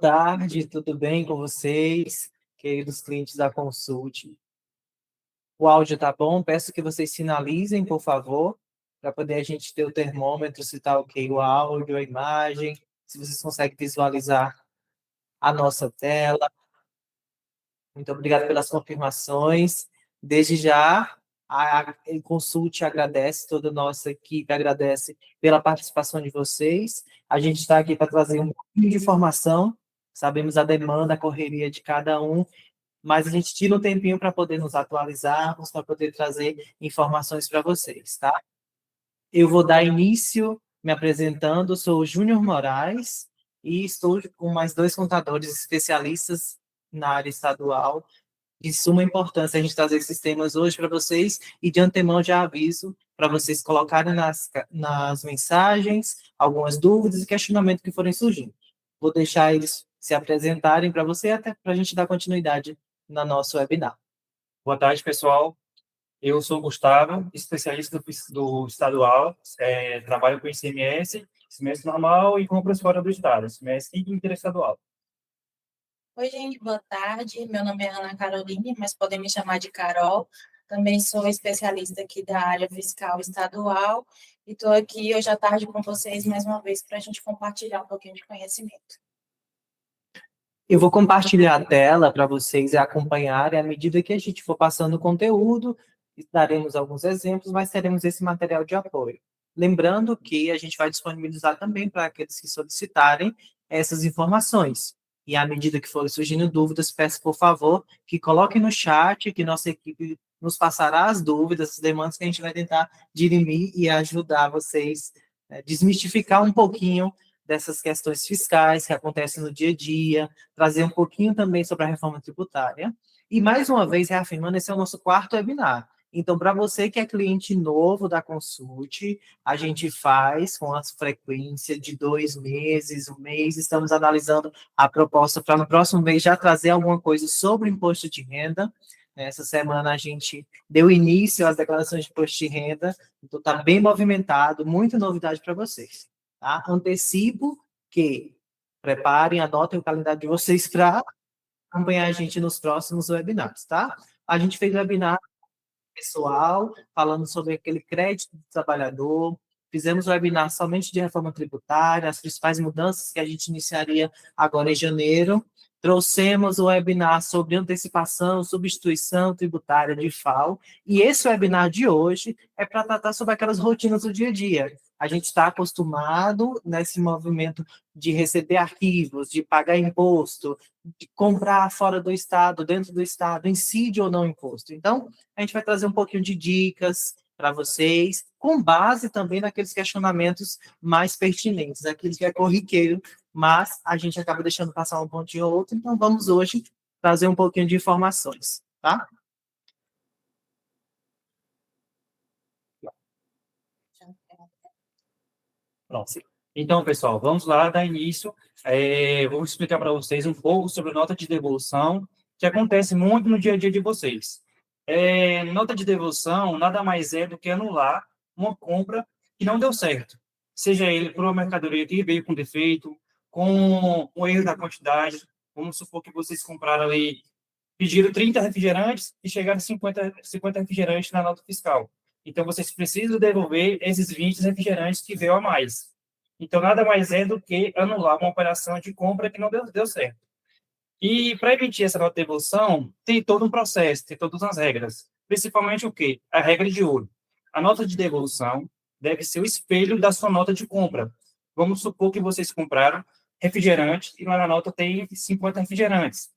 tarde, tudo bem com vocês, queridos clientes da Consult? O áudio tá bom? Peço que vocês sinalizem, por favor, para poder a gente ter o termômetro, se tá ok o áudio, a imagem, se vocês conseguem visualizar a nossa tela. Muito obrigado pelas confirmações. Desde já, a Consult agradece, toda a nossa equipe agradece pela participação de vocês. A gente está aqui para trazer um pouquinho de informação, sabemos a demanda, a correria de cada um, mas a gente tira um tempinho para poder nos atualizarmos, para poder trazer informações para vocês, tá? Eu vou dar início me apresentando, sou o Júnior Moraes e estou com mais dois contadores especialistas na área estadual. De suma importância a gente trazer esses temas hoje para vocês e de antemão já aviso para vocês colocarem nas mensagens algumas dúvidas e questionamentos que forem surgindo. Vou deixar eles se apresentarem para você até para a gente dar continuidade no nosso webinar. Boa tarde, pessoal. Eu sou o Gustavo, especialista do estadual, trabalho com ICMS, semestre normal e compras fora do estado, semestre interestadual. Oi, gente, boa tarde. Meu nome é Ana Caroline, mas podem me chamar de Carol. Também sou especialista aqui da área fiscal estadual e estou aqui hoje à tarde com vocês mais uma vez para a gente compartilhar um pouquinho de conhecimento. Eu vou compartilhar a tela para vocês acompanharem à medida que a gente for passando o conteúdo, daremos alguns exemplos, mas teremos esse material de apoio. Lembrando que a gente vai disponibilizar também para aqueles que solicitarem essas informações. E à medida que forem surgindo dúvidas, peço, por favor, que coloquem no chat, que nossa equipe nos passará as dúvidas, as demandas que a gente vai tentar dirimir e ajudar vocês a desmistificar um pouquinho dessas questões fiscais que acontecem no dia a dia, trazer um pouquinho também sobre a reforma tributária. E, mais uma vez, reafirmando, esse é o nosso quarto webinar. Então, para você que é cliente novo da Consult, a gente faz com a frequência de 2 meses, um mês, estamos analisando a proposta para no próximo mês já trazer alguma coisa sobre o imposto de renda. Essa semana a gente deu início às declarações de imposto de renda, então está bem movimentado, muita novidade para vocês. Tá? Antecipo que preparem, anotem o calendário de vocês para acompanhar a gente nos próximos webinars, tá? A gente fez webinar pessoal, falando sobre aquele crédito do trabalhador, fizemos webinar somente de reforma tributária, as principais mudanças que a gente iniciaria agora em janeiro, trouxemos o webinar sobre antecipação, substituição tributária de FAO, e esse webinar de hoje é para tratar sobre aquelas rotinas do dia a dia. A gente está acostumado nesse movimento de receber arquivos, de pagar imposto, de comprar fora do estado, dentro do estado, incide ou não imposto. Então, a gente vai trazer um pouquinho de dicas para vocês, com base também naqueles questionamentos mais pertinentes, aqueles que é corriqueiro, mas a gente acaba deixando passar um pontinho ou outro, então vamos hoje trazer um pouquinho de informações, tá? Pronto. Então, pessoal, vamos lá dar início. Vou explicar para vocês um pouco sobre nota de devolução, que acontece muito no dia a dia de vocês. Nota de devolução nada mais é do que anular uma compra que não deu certo. Seja ele por uma mercadoria que veio com defeito, com um erro da quantidade. Vamos supor que vocês compraram ali, pediram 30 refrigerantes e chegaram a 50 refrigerantes na nota fiscal. Então, vocês precisam devolver esses 20 refrigerantes que veio a mais. Então, nada mais é do que anular uma operação de compra que não deu certo. E para emitir essa nota de devolução, tem todo um processo, tem todas as regras. Principalmente o quê? A regra de ouro. A nota de devolução deve ser o espelho da sua nota de compra. Vamos supor que vocês compraram refrigerante e lá na nota tem 50 refrigerantes.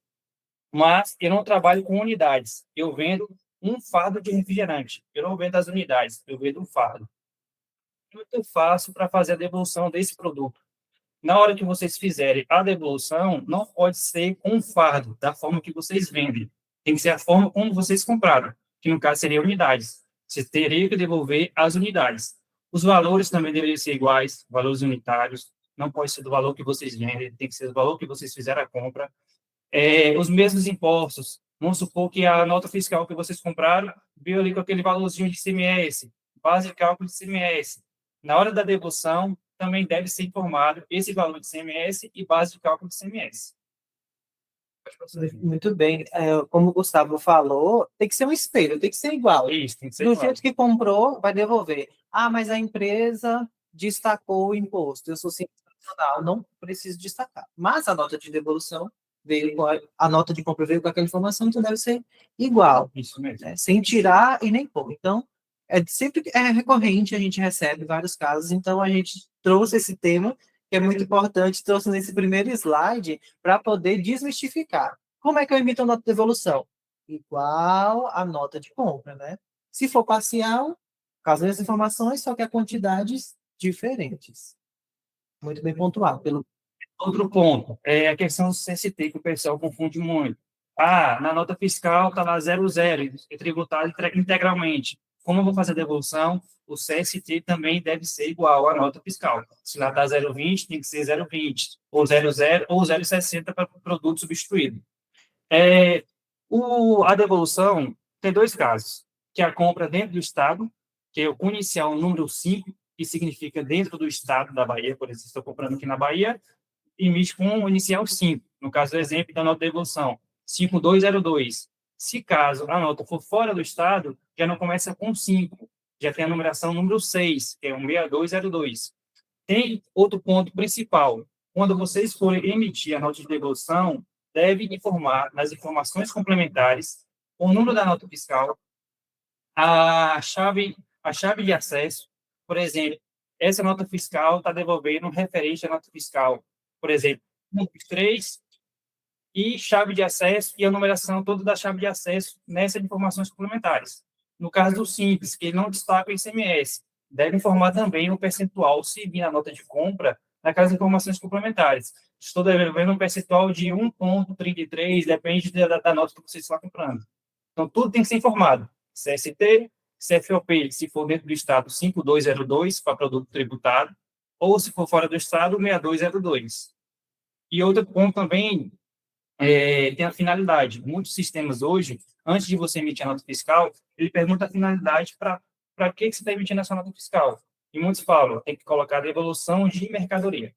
Mas eu não trabalho com unidades. Eu vendo um fardo de refrigerante. Eu não vendo as unidades, eu vendo um fardo. Muito fácil para fazer a devolução desse produto. Na hora que vocês fizerem a devolução, não pode ser um fardo, da forma que vocês vendem. Tem que ser a forma como vocês compraram, que no caso seria unidades. Você teria que devolver as unidades. Os valores também deveriam ser iguais, valores unitários. Não pode ser do valor que vocês vendem, tem que ser do valor que vocês fizeram a compra. Os mesmos impostos. Vamos supor que a nota fiscal que vocês compraram veio ali com aquele valorzinho de ICMS, base de cálculo de ICMS. Na hora da devolução, também deve ser informado esse valor de ICMS e base de cálculo de ICMS. Muito bem. Como o Gustavo falou, tem que ser um espelho, tem que ser igual. Isso, tem que ser Do igual. jeito que comprou, vai devolver. Ah, mas a empresa destacou o imposto. Eu sou simples nacional, não preciso destacar. Mas a nota de devolução veio com a nota de compra veio com aquela informação, então deve ser igual, Isso mesmo. né? Sem tirar e nem pôr. Então, sempre recorrente, a gente recebe vários casos, então a gente trouxe esse tema, que é muito importante, trouxe nesse primeiro slide para poder desmistificar. Como é que eu emito a nota de devolução? Igual a nota de compra, né? Se for parcial, caso as informações, só que a quantidades diferentes. Muito bem pontuado. Outro ponto é a questão do CST, que o pessoal confunde muito. Ah, na nota fiscal está lá 00, é tributado integralmente. Como eu vou fazer a devolução, o CST também deve ser igual à nota fiscal. Se lá está 0,20, tem que ser 0,20, ou 0,0, ou 0,60 para o produto substituído. A devolução tem dois casos, que é a compra dentro do Estado, que é o inicial número 5, que significa dentro do Estado da Bahia, por exemplo, estou comprando aqui na Bahia, emite com o inicial 5, no caso do exemplo da nota de devolução, 5202. Se caso a nota for fora do Estado, já não começa com 5, já tem a numeração número 6, que é o 6202. Tem outro ponto principal. Quando vocês forem emitir a nota de devolução, deve informar nas informações complementares o número da nota fiscal, a chave de acesso. Por exemplo, essa nota fiscal está devolvendo referente à nota fiscal, por exemplo, 1, 2, 3, e chave de acesso e a numeração toda da chave de acesso nessas informações complementares. No caso do Simples, que ele não destaca o ICMS, deve informar também o percentual, se vir na nota de compra, naquelas informações complementares. Estou devendo um percentual de 1,33, depende da nota que você está comprando. Então, tudo tem que ser informado. CST, CFOP, se for dentro do Estado, 5202 para produto tributado, ou se for fora do Estado, 6202. E outro ponto também tem a finalidade. Muitos sistemas hoje, antes de você emitir a nota fiscal, ele pergunta a finalidade para que você está emitindo essa nota fiscal. E muitos falam, tem que colocar a devolução de mercadoria.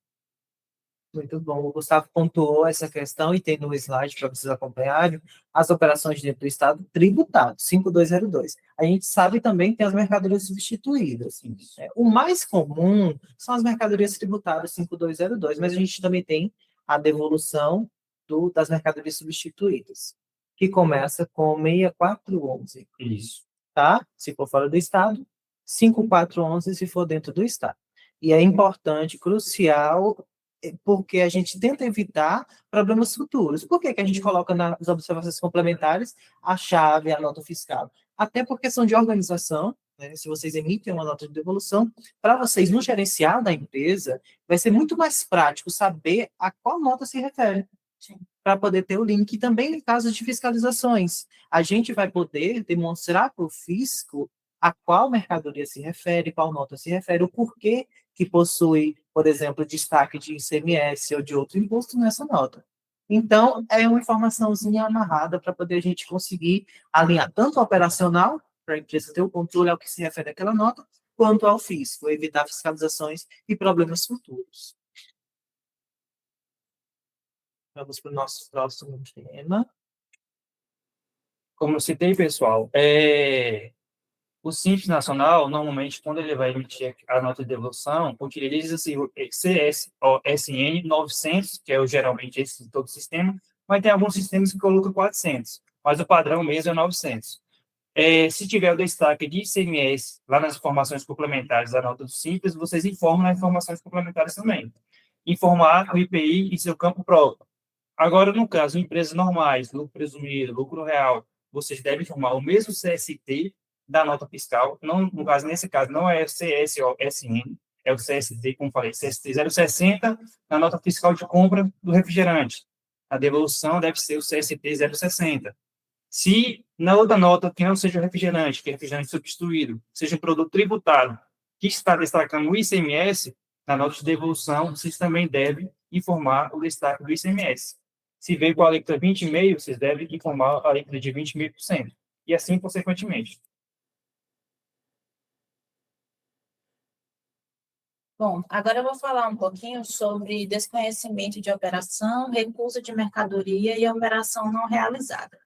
Muito bom. O Gustavo pontuou essa questão e tem no slide para vocês acompanharem as operações dentro do Estado tributado, 5202. A gente sabe também que tem as mercadorias substituídas. O mais comum são as mercadorias tributadas 5202, mas a gente também tem a devolução das mercadorias substituídas, que começa com 6411. Isso. Tá? Se for fora do Estado, 5411 se for dentro do Estado. E é importante, crucial, porque a gente tenta evitar problemas futuros. Por que que a gente coloca nas observações complementares a chave, a nota fiscal? Até por questão de organização, né? Se vocês emitem uma nota de devolução, para vocês, no gerencial da empresa, vai ser muito mais prático saber a qual nota se refere, para poder ter o link. E também em casos de fiscalizações, a gente vai poder demonstrar para o fisco a qual mercadoria se refere, qual nota se refere, o porquê que possui, por exemplo, destaque de ICMS ou de outro imposto nessa nota. Então, é uma informaçãozinha amarrada para poder a gente conseguir alinhar tanto o operacional, para a empresa ter o controle ao que se refere àquela nota, quanto ao fisco, evitar fiscalizações e problemas futuros. Vamos para o nosso próximo tema. Como eu citei, pessoal, o Simples Nacional, normalmente, quando ele vai emitir a nota de devolução, utiliza-se o CSN 900, que é geralmente esse de todo o sistema, mas tem alguns sistemas que colocam 400, mas o padrão mesmo é 900. Se tiver o destaque de ICMS lá nas informações complementares da nota do Simples, vocês informam nas informações complementares também. Informar o IPI em seu campo próprio. Agora, no caso, empresas normais, lucro presumido, lucro real, vocês devem informar o mesmo CST da nota fiscal. Não, no caso, nesse caso, não é CSOSN, é o CST, como falei, CST 060 na nota fiscal de compra do refrigerante. A devolução deve ser o CST 060. Se na outra nota que não seja o refrigerante, que é refrigerante substituído, seja um produto tributado, que está destacando o ICMS, na nota de devolução, vocês também devem informar o destaque do ICMS. Se veio com a alíquota 20,5%, vocês devem informar a alíquota de 20,5%. E assim, consequentemente. Bom, agora eu vou falar um pouquinho sobre desconhecimento de operação, recusa de mercadoria e operação não realizada.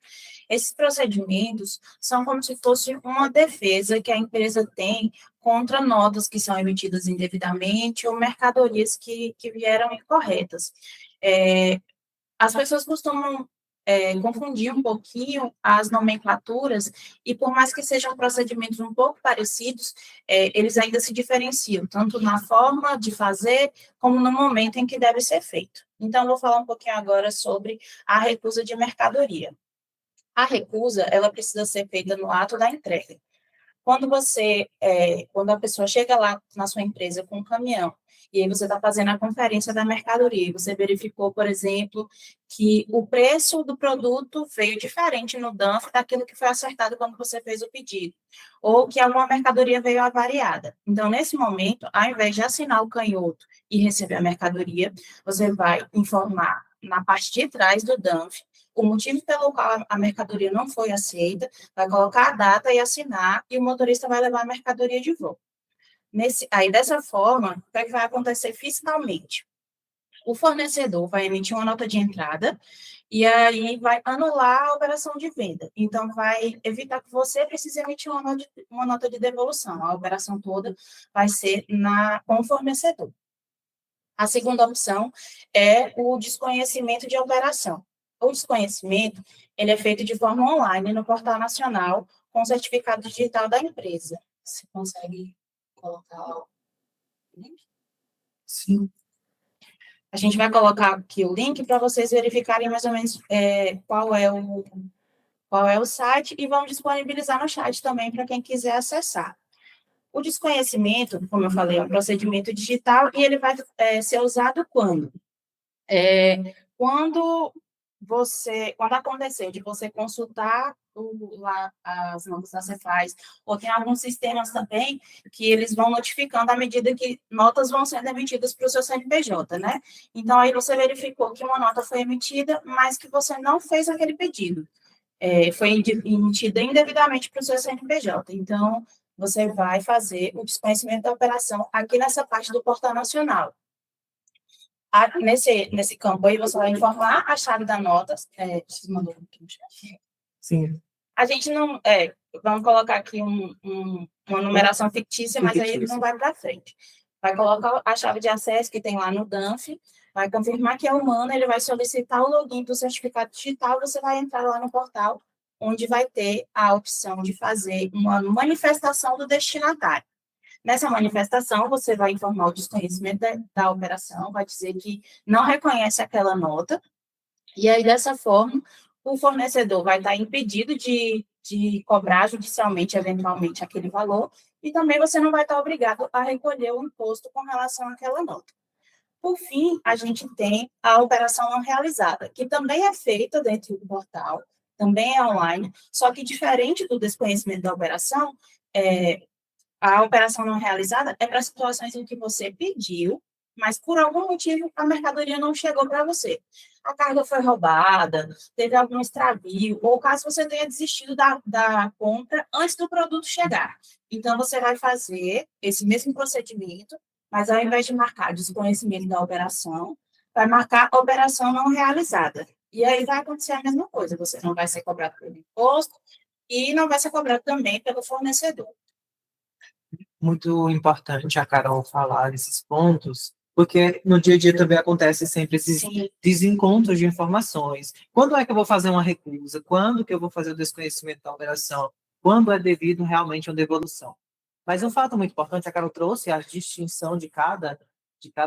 Esses procedimentos são como se fosse uma defesa que a empresa tem contra notas que são emitidas indevidamente ou mercadorias que vieram incorretas. É, as pessoas costumam confundir um pouquinho as nomenclaturas, e por mais que sejam procedimentos um pouco parecidos, eles ainda se diferenciam, tanto na forma de fazer, como no momento em que deve ser feito. Então, vou falar um pouquinho agora sobre a recusa de mercadoria. A recusa, ela precisa ser feita no ato da entrega. Quando a pessoa chega lá na sua empresa com um caminhão, e aí você está fazendo a conferência da mercadoria, e você verificou, por exemplo, que o preço do produto veio diferente no DANF daquilo que foi acertado quando você fez o pedido, ou que alguma mercadoria veio avariada. Então, nesse momento, ao invés de assinar o canhoto e receber a mercadoria, você vai informar na parte de trás do DANF o motivo pelo qual a mercadoria não foi aceita, vai colocar a data e assinar, e o motorista vai levar a mercadoria de volta. Aí, dessa forma, o que é que vai acontecer fiscalmente? O fornecedor vai emitir uma nota de entrada e aí vai anular a operação de venda. Então, vai evitar que você precise emitir uma nota de devolução. A operação toda vai ser com o fornecedor. A segunda opção é o desconhecimento de operação. O desconhecimento, ele é feito de forma online no Portal Nacional com o certificado digital da empresa. Você consegue colocar o link? Sim. A gente vai colocar aqui o link para vocês verificarem mais ou menos qual é o site, e vamos disponibilizar no chat também para quem quiser acessar. O desconhecimento, como eu falei, é um procedimento digital e ele vai ser usado quando? Quando acontecer de você consultar lá as normas da Cefaz, ou tem alguns sistemas também que eles vão notificando à medida que notas vão sendo emitidas para o seu CNPJ, né? Então, aí você verificou que uma nota foi emitida, mas que você não fez aquele pedido. Foi emitida indevidamente para o seu CNPJ. Então, você vai fazer o desconhecimento da operação aqui nessa parte do Portal Nacional. Nesse campo aí, você vai informar a chave da nota. Você mandou aqui no chat. Sim. A gente não. Vamos colocar aqui uma numeração fictícia, mas aí ele não vai para frente. Vai colocar a chave de acesso que tem lá no DANF, vai confirmar que é humano, ele vai solicitar o login do certificado digital, você vai entrar lá no portal, onde vai ter a opção de fazer uma manifestação do destinatário. Nessa manifestação, você vai informar o desconhecimento da operação, vai dizer que não reconhece aquela nota, e aí, dessa forma, o fornecedor vai estar impedido de cobrar judicialmente, eventualmente, aquele valor, e também você não vai estar obrigado a recolher o imposto com relação àquela nota. Por fim, a gente tem a operação não realizada, que também é feita dentro do portal, também é online, só que diferente do desconhecimento da operação, a operação não realizada é para situações em que você pediu, mas por algum motivo a mercadoria não chegou para você. A carga foi roubada, teve algum extravio, ou caso você tenha desistido da compra antes do produto chegar. Então, você vai fazer esse mesmo procedimento, mas ao invés de marcar desconhecimento da operação, vai marcar operação não realizada. E aí vai acontecer a mesma coisa, você não vai ser cobrado pelo imposto e não vai ser cobrado também pelo fornecedor. Muito importante a Carol falar desses pontos, porque no dia a dia também acontece sempre esses Sim. desencontros de informações. Quando é que eu vou fazer uma recusa? Quando que eu vou fazer o desconhecimento da operação? Quando é devido realmente a uma devolução? Mas um fato muito importante, a Carol trouxe a distinção de cada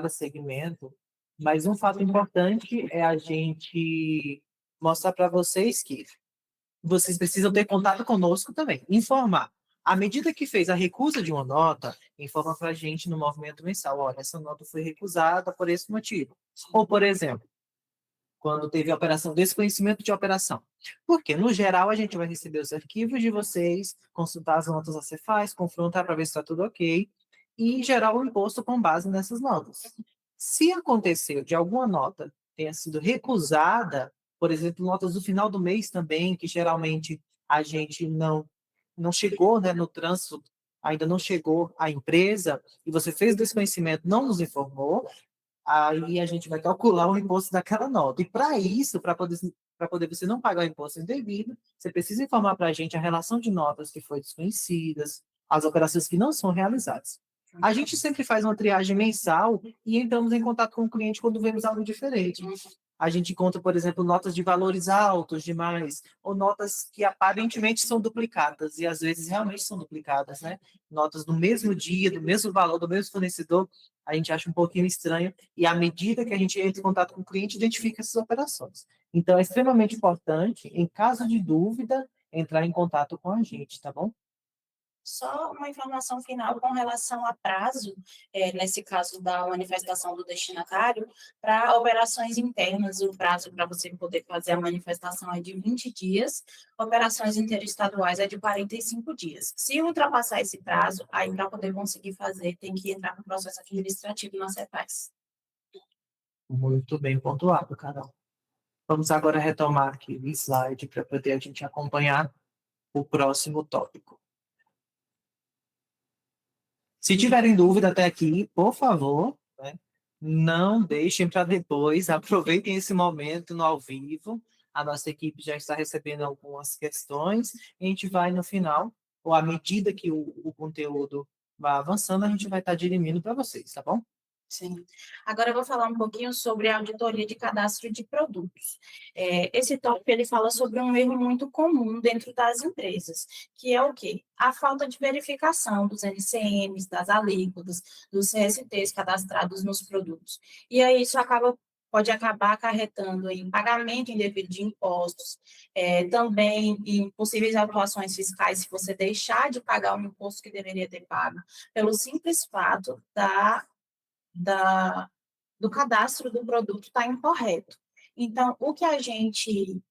segmento, mas um fato importante é a gente mostrar para vocês que vocês precisam ter contato conosco também, informar. À medida que fez a recusa de uma nota, informa para a gente no movimento mensal, olha, essa nota foi recusada por esse motivo. Ou, por exemplo, quando teve a operação desconhecimento de operação. Porque, no geral, a gente vai receber os arquivos de vocês, consultar as notas a Cefaz, confrontar para ver se está tudo ok, e gerar o imposto com base nessas notas. Se aconteceu de alguma nota tenha sido recusada, por exemplo, notas do final do mês também, que geralmente a gente não chegou, né, no trânsito ainda não chegou à empresa e você fez desconhecimento, não nos informou, aí a gente vai calcular o imposto daquela nota. E para isso, para poder você não pagar o imposto indevido, você precisa informar para a gente a relação de notas que foi desconhecidas, as operações que não são realizadas. A gente sempre faz uma triagem mensal e entramos em contato com o cliente quando vemos algo diferente. A gente encontra, por exemplo, notas de valores altos demais, ou notas que aparentemente são duplicadas, e às vezes realmente são duplicadas, né? Notas do mesmo dia, do mesmo valor, do mesmo fornecedor, a gente acha um pouquinho estranho, e à medida que a gente entra em contato com o cliente, identifica essas operações. Então, é extremamente importante, em caso de dúvida, entrar em contato com a gente, tá bom? Só uma informação final com relação a prazo, nesse caso da manifestação do destinatário, para operações internas, o prazo para você poder fazer a manifestação é de 20 dias, operações interestaduais é de 45 dias. Se ultrapassar esse prazo, aí para poder conseguir fazer, tem que entrar no processo administrativo na CEPAS. Muito bem pontuado, Carol. Vamos agora retomar aqui o slide para poder a gente acompanhar o próximo tópico. Se tiverem dúvida até aqui, por favor, né, não deixem para depois, aproveitem esse momento no ao vivo. A nossa equipe já está recebendo algumas questões, e a gente vai no final, ou à medida que o conteúdo vai avançando, a gente vai estar dirimindo para vocês, tá bom? Sim. Agora eu vou falar um pouquinho sobre a auditoria de cadastro de produtos. Esse tópico, ele fala sobre um erro muito comum dentro das empresas, que é o quê? A falta de verificação dos NCMs, das alíquotas, dos CSTs cadastrados nos produtos. E aí isso pode acabar acarretando em pagamento indevido de impostos, também em possíveis atuações fiscais, se você deixar de pagar o imposto que deveria ter pago, pelo simples fato do cadastro do produto está incorreto. Então, o que a gente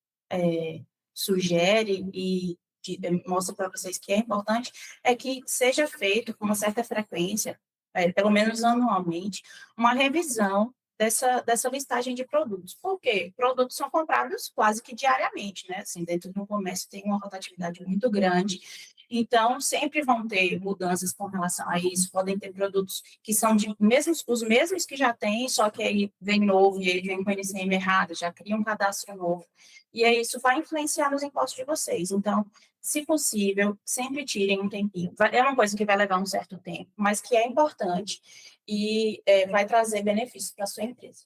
sugere e mostra para vocês que é importante é que seja feito com uma certa frequência, pelo menos anualmente, uma revisão dessa listagem de produtos. Por quê? Produtos são comprados quase que diariamente, né? Assim, dentro do comércio tem uma rotatividade muito grande, então sempre vão ter mudanças com relação a isso, podem ter produtos que são os mesmos que já tem, só que aí vem novo e aí vem com o NCM errado, já cria um cadastro novo, e aí isso vai influenciar nos impostos de vocês. Então, se possível, sempre tirem um tempinho. É uma coisa que vai levar um certo tempo, mas que é importante e vai trazer benefícios para a sua empresa.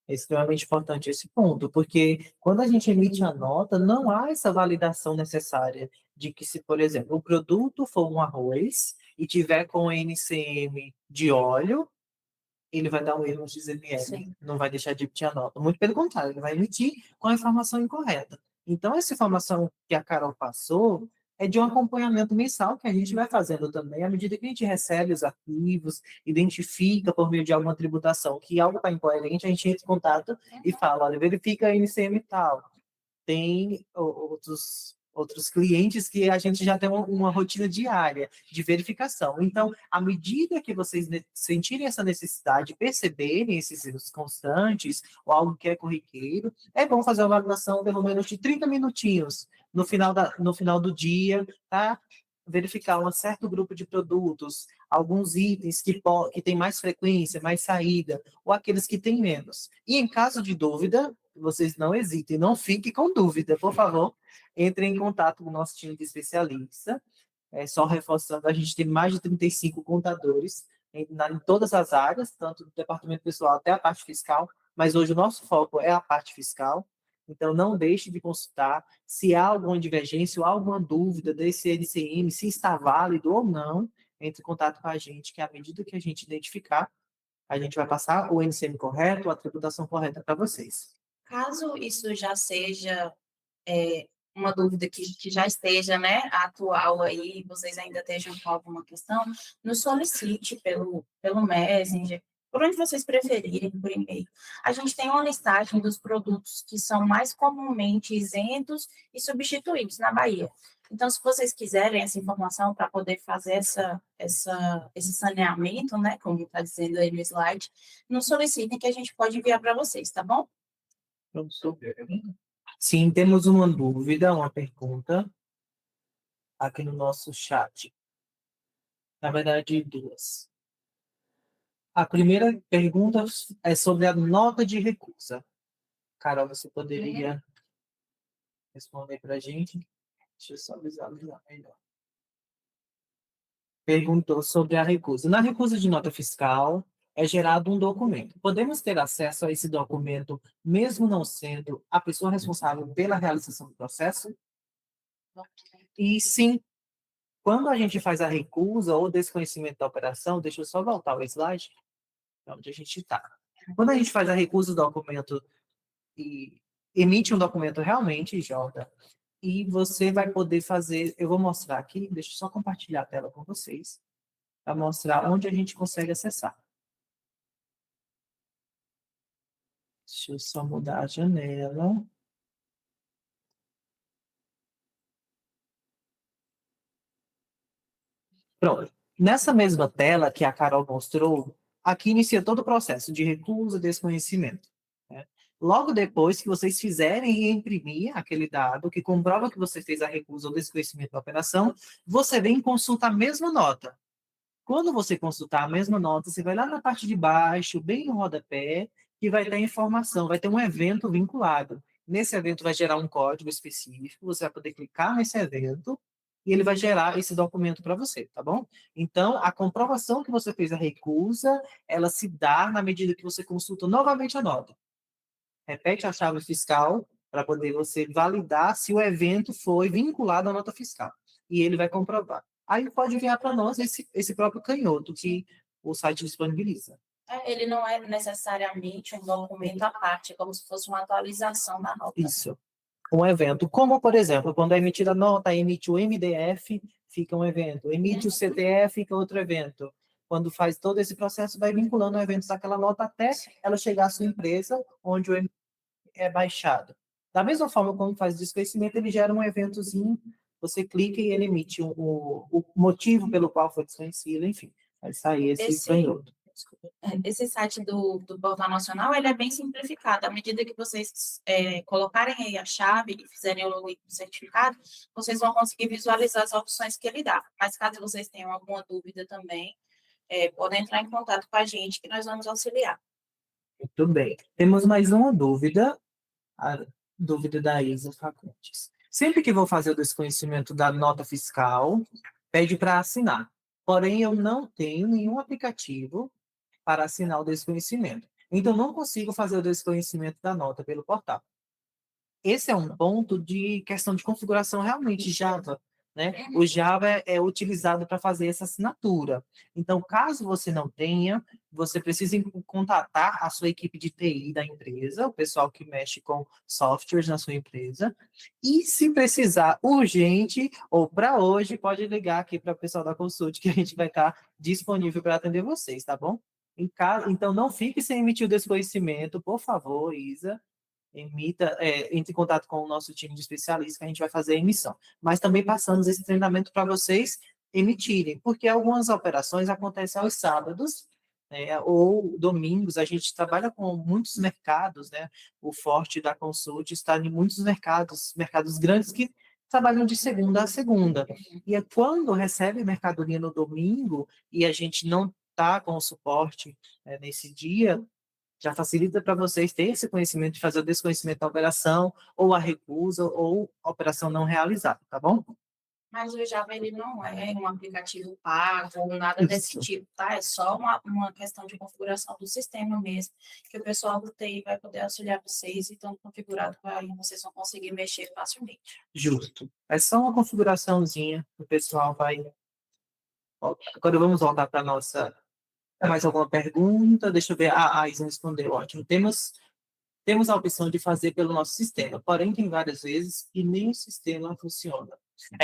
É extremamente importante esse ponto, porque quando a gente emite a nota, não há essa validação necessária de que, se, por exemplo, o produto for um arroz e tiver com NCM de óleo, ele vai dar um erro no XML, Sim. não vai deixar de emitir a nota. Muito pelo contrário, ele vai emitir com a informação incorreta. Então, essa informação que a Carol passou é de um acompanhamento mensal que a gente vai fazendo também, à medida que a gente recebe os arquivos, identifica por meio de alguma tributação que algo está incoerente, a gente entra em contato e fala, olha, verifica a NCM e tal. Tem outros clientes que a gente já tem uma rotina diária de verificação. Então, à medida que vocês sentirem essa necessidade, perceberem esses erros constantes, ou algo que é corriqueiro, é bom fazer uma validação pelo menos de 30 minutinhos no final do dia, tá? Verificar um certo grupo de produtos, alguns itens que têm mais frequência, mais saída, ou aqueles que têm menos. E em caso de dúvida, vocês não hesitem, não fiquem com dúvida, por favor, entrem em contato com o nosso time de especialista. Só reforçando, a gente tem mais de 35 contadores em todas as áreas, tanto do departamento pessoal até a parte fiscal, mas hoje o nosso foco é a parte fiscal. Então, não deixe de consultar se há alguma divergência ou alguma dúvida desse NCM, se está válido ou não, entre em contato com a gente, que à medida que a gente identificar, a gente vai passar o NCM correto, a tributação correta para vocês. Caso isso já seja uma dúvida que já esteja, né, atual aí, vocês ainda estejam com alguma questão, nos solicite pelo Messenger, por onde vocês preferirem, por e-mail. A gente tem uma listagem dos produtos que são mais comumente isentos e substituídos na Bahia. Então, se vocês quiserem essa informação para poder fazer esse saneamento, né, como está dizendo aí no slide, nos solicitem que a gente pode enviar para vocês, tá bom? Sim, temos uma dúvida, uma pergunta aqui no nosso chat. Na verdade, duas. A primeira pergunta é sobre a nota de recusa. Carol, você poderia responder para a gente? Deixa eu só visualizar melhor. Perguntou sobre a recusa. Na recusa de nota fiscal, é gerado um documento. Podemos ter acesso a esse documento, mesmo não sendo a pessoa responsável pela realização do processo? E sim, quando a gente faz a recusa ou desconhecimento da operação, deixa eu só voltar o slide, onde a gente está. Quando a gente faz a recusa do documento e emite um documento realmente, Jota, e você vai poder fazer, eu vou mostrar aqui, deixa eu só compartilhar a tela com vocês, para mostrar onde a gente consegue acessar. Deixa eu só mudar a janela. Pronto. Nessa mesma tela que a Carol mostrou, aqui inicia todo o processo de recusa, desconhecimento, né? Logo depois que vocês fizerem e imprimir aquele dado que comprova que você fez a recusa ou desconhecimento da operação, você vem e consulta a mesma nota. Quando você consultar a mesma nota, você vai lá na parte de baixo, bem no rodapé, que vai ter a informação, vai ter um evento vinculado. Nesse evento vai gerar um código específico, você vai poder clicar nesse evento e ele vai gerar esse documento para você, tá bom? Então, a comprovação que você fez a recusa, ela se dá na medida que você consulta novamente a nota. Repete a chave fiscal para poder você validar se o evento foi vinculado à nota fiscal. E ele vai comprovar. Aí pode enviar para nós esse próprio canhoto que o site disponibiliza. Ele não é necessariamente um documento à parte, é como se fosse uma atualização da nota. Isso. Um evento, como, por exemplo, quando é emitida a nota, emite o MDF, fica um evento. Emite o CTF, fica outro evento. Quando faz todo esse processo, vai vinculando eventos daquela nota até ela chegar à sua empresa, onde o é baixado. Da mesma forma como faz o desconhecimento, ele gera um eventozinho, você clica e ele emite o motivo pelo qual foi desconhecido, enfim. Vai sair esse canhoto. Esse site do Portal Nacional, ele é bem simplificado. À medida que vocês colocarem aí a chave e fizerem o login do certificado, vocês vão conseguir visualizar as opções que ele dá. Mas caso vocês tenham alguma dúvida também, podem entrar em contato com a gente que nós vamos auxiliar. Muito bem. Temos mais uma dúvida, a dúvida da Isa Facundes. Sempre que vou fazer o desconhecimento da nota fiscal, pede para assinar. Porém, eu não tenho nenhum aplicativo para assinar o desconhecimento. Então, não consigo fazer o desconhecimento da nota pelo portal. Esse é um ponto de questão de configuração realmente Java, né? O Java é utilizado para fazer essa assinatura. Então, caso você não tenha, você precisa contatar a sua equipe de TI da empresa, o pessoal que mexe com softwares na sua empresa, e se precisar urgente ou para hoje, pode ligar aqui para o pessoal da Consult, que a gente vai estar disponível para atender vocês, tá bom? Então, não fique sem emitir o desconhecimento, por favor, Isa. Entre em contato com o nosso time de especialistas, que a gente vai fazer a emissão. Mas também passamos esse treinamento para vocês emitirem, porque algumas operações acontecem aos sábados, né, ou domingos. A gente trabalha com muitos mercados, né? O forte da Consult está em muitos mercados grandes que trabalham de segunda a segunda. E é quando recebe mercadoria no domingo e a gente não está com o suporte nesse dia, já facilita para vocês ter esse conhecimento de fazer o desconhecimento da operação, ou a recusa, ou a operação não realizada, tá bom? Mas o Java, ele não é um aplicativo pago ou nada desse tipo, tá? É só uma questão de configuração do sistema mesmo, que o pessoal do TI vai poder auxiliar vocês e estão configurado para vocês vão conseguir mexer facilmente. Justo. É só uma configuraçãozinha, o pessoal vai... Agora vamos voltar para a nossa... Mais alguma pergunta? Deixa eu ver. A Isa respondeu, ótimo. Temos a opção de fazer pelo nosso sistema, porém tem várias vezes que nem o sistema funciona.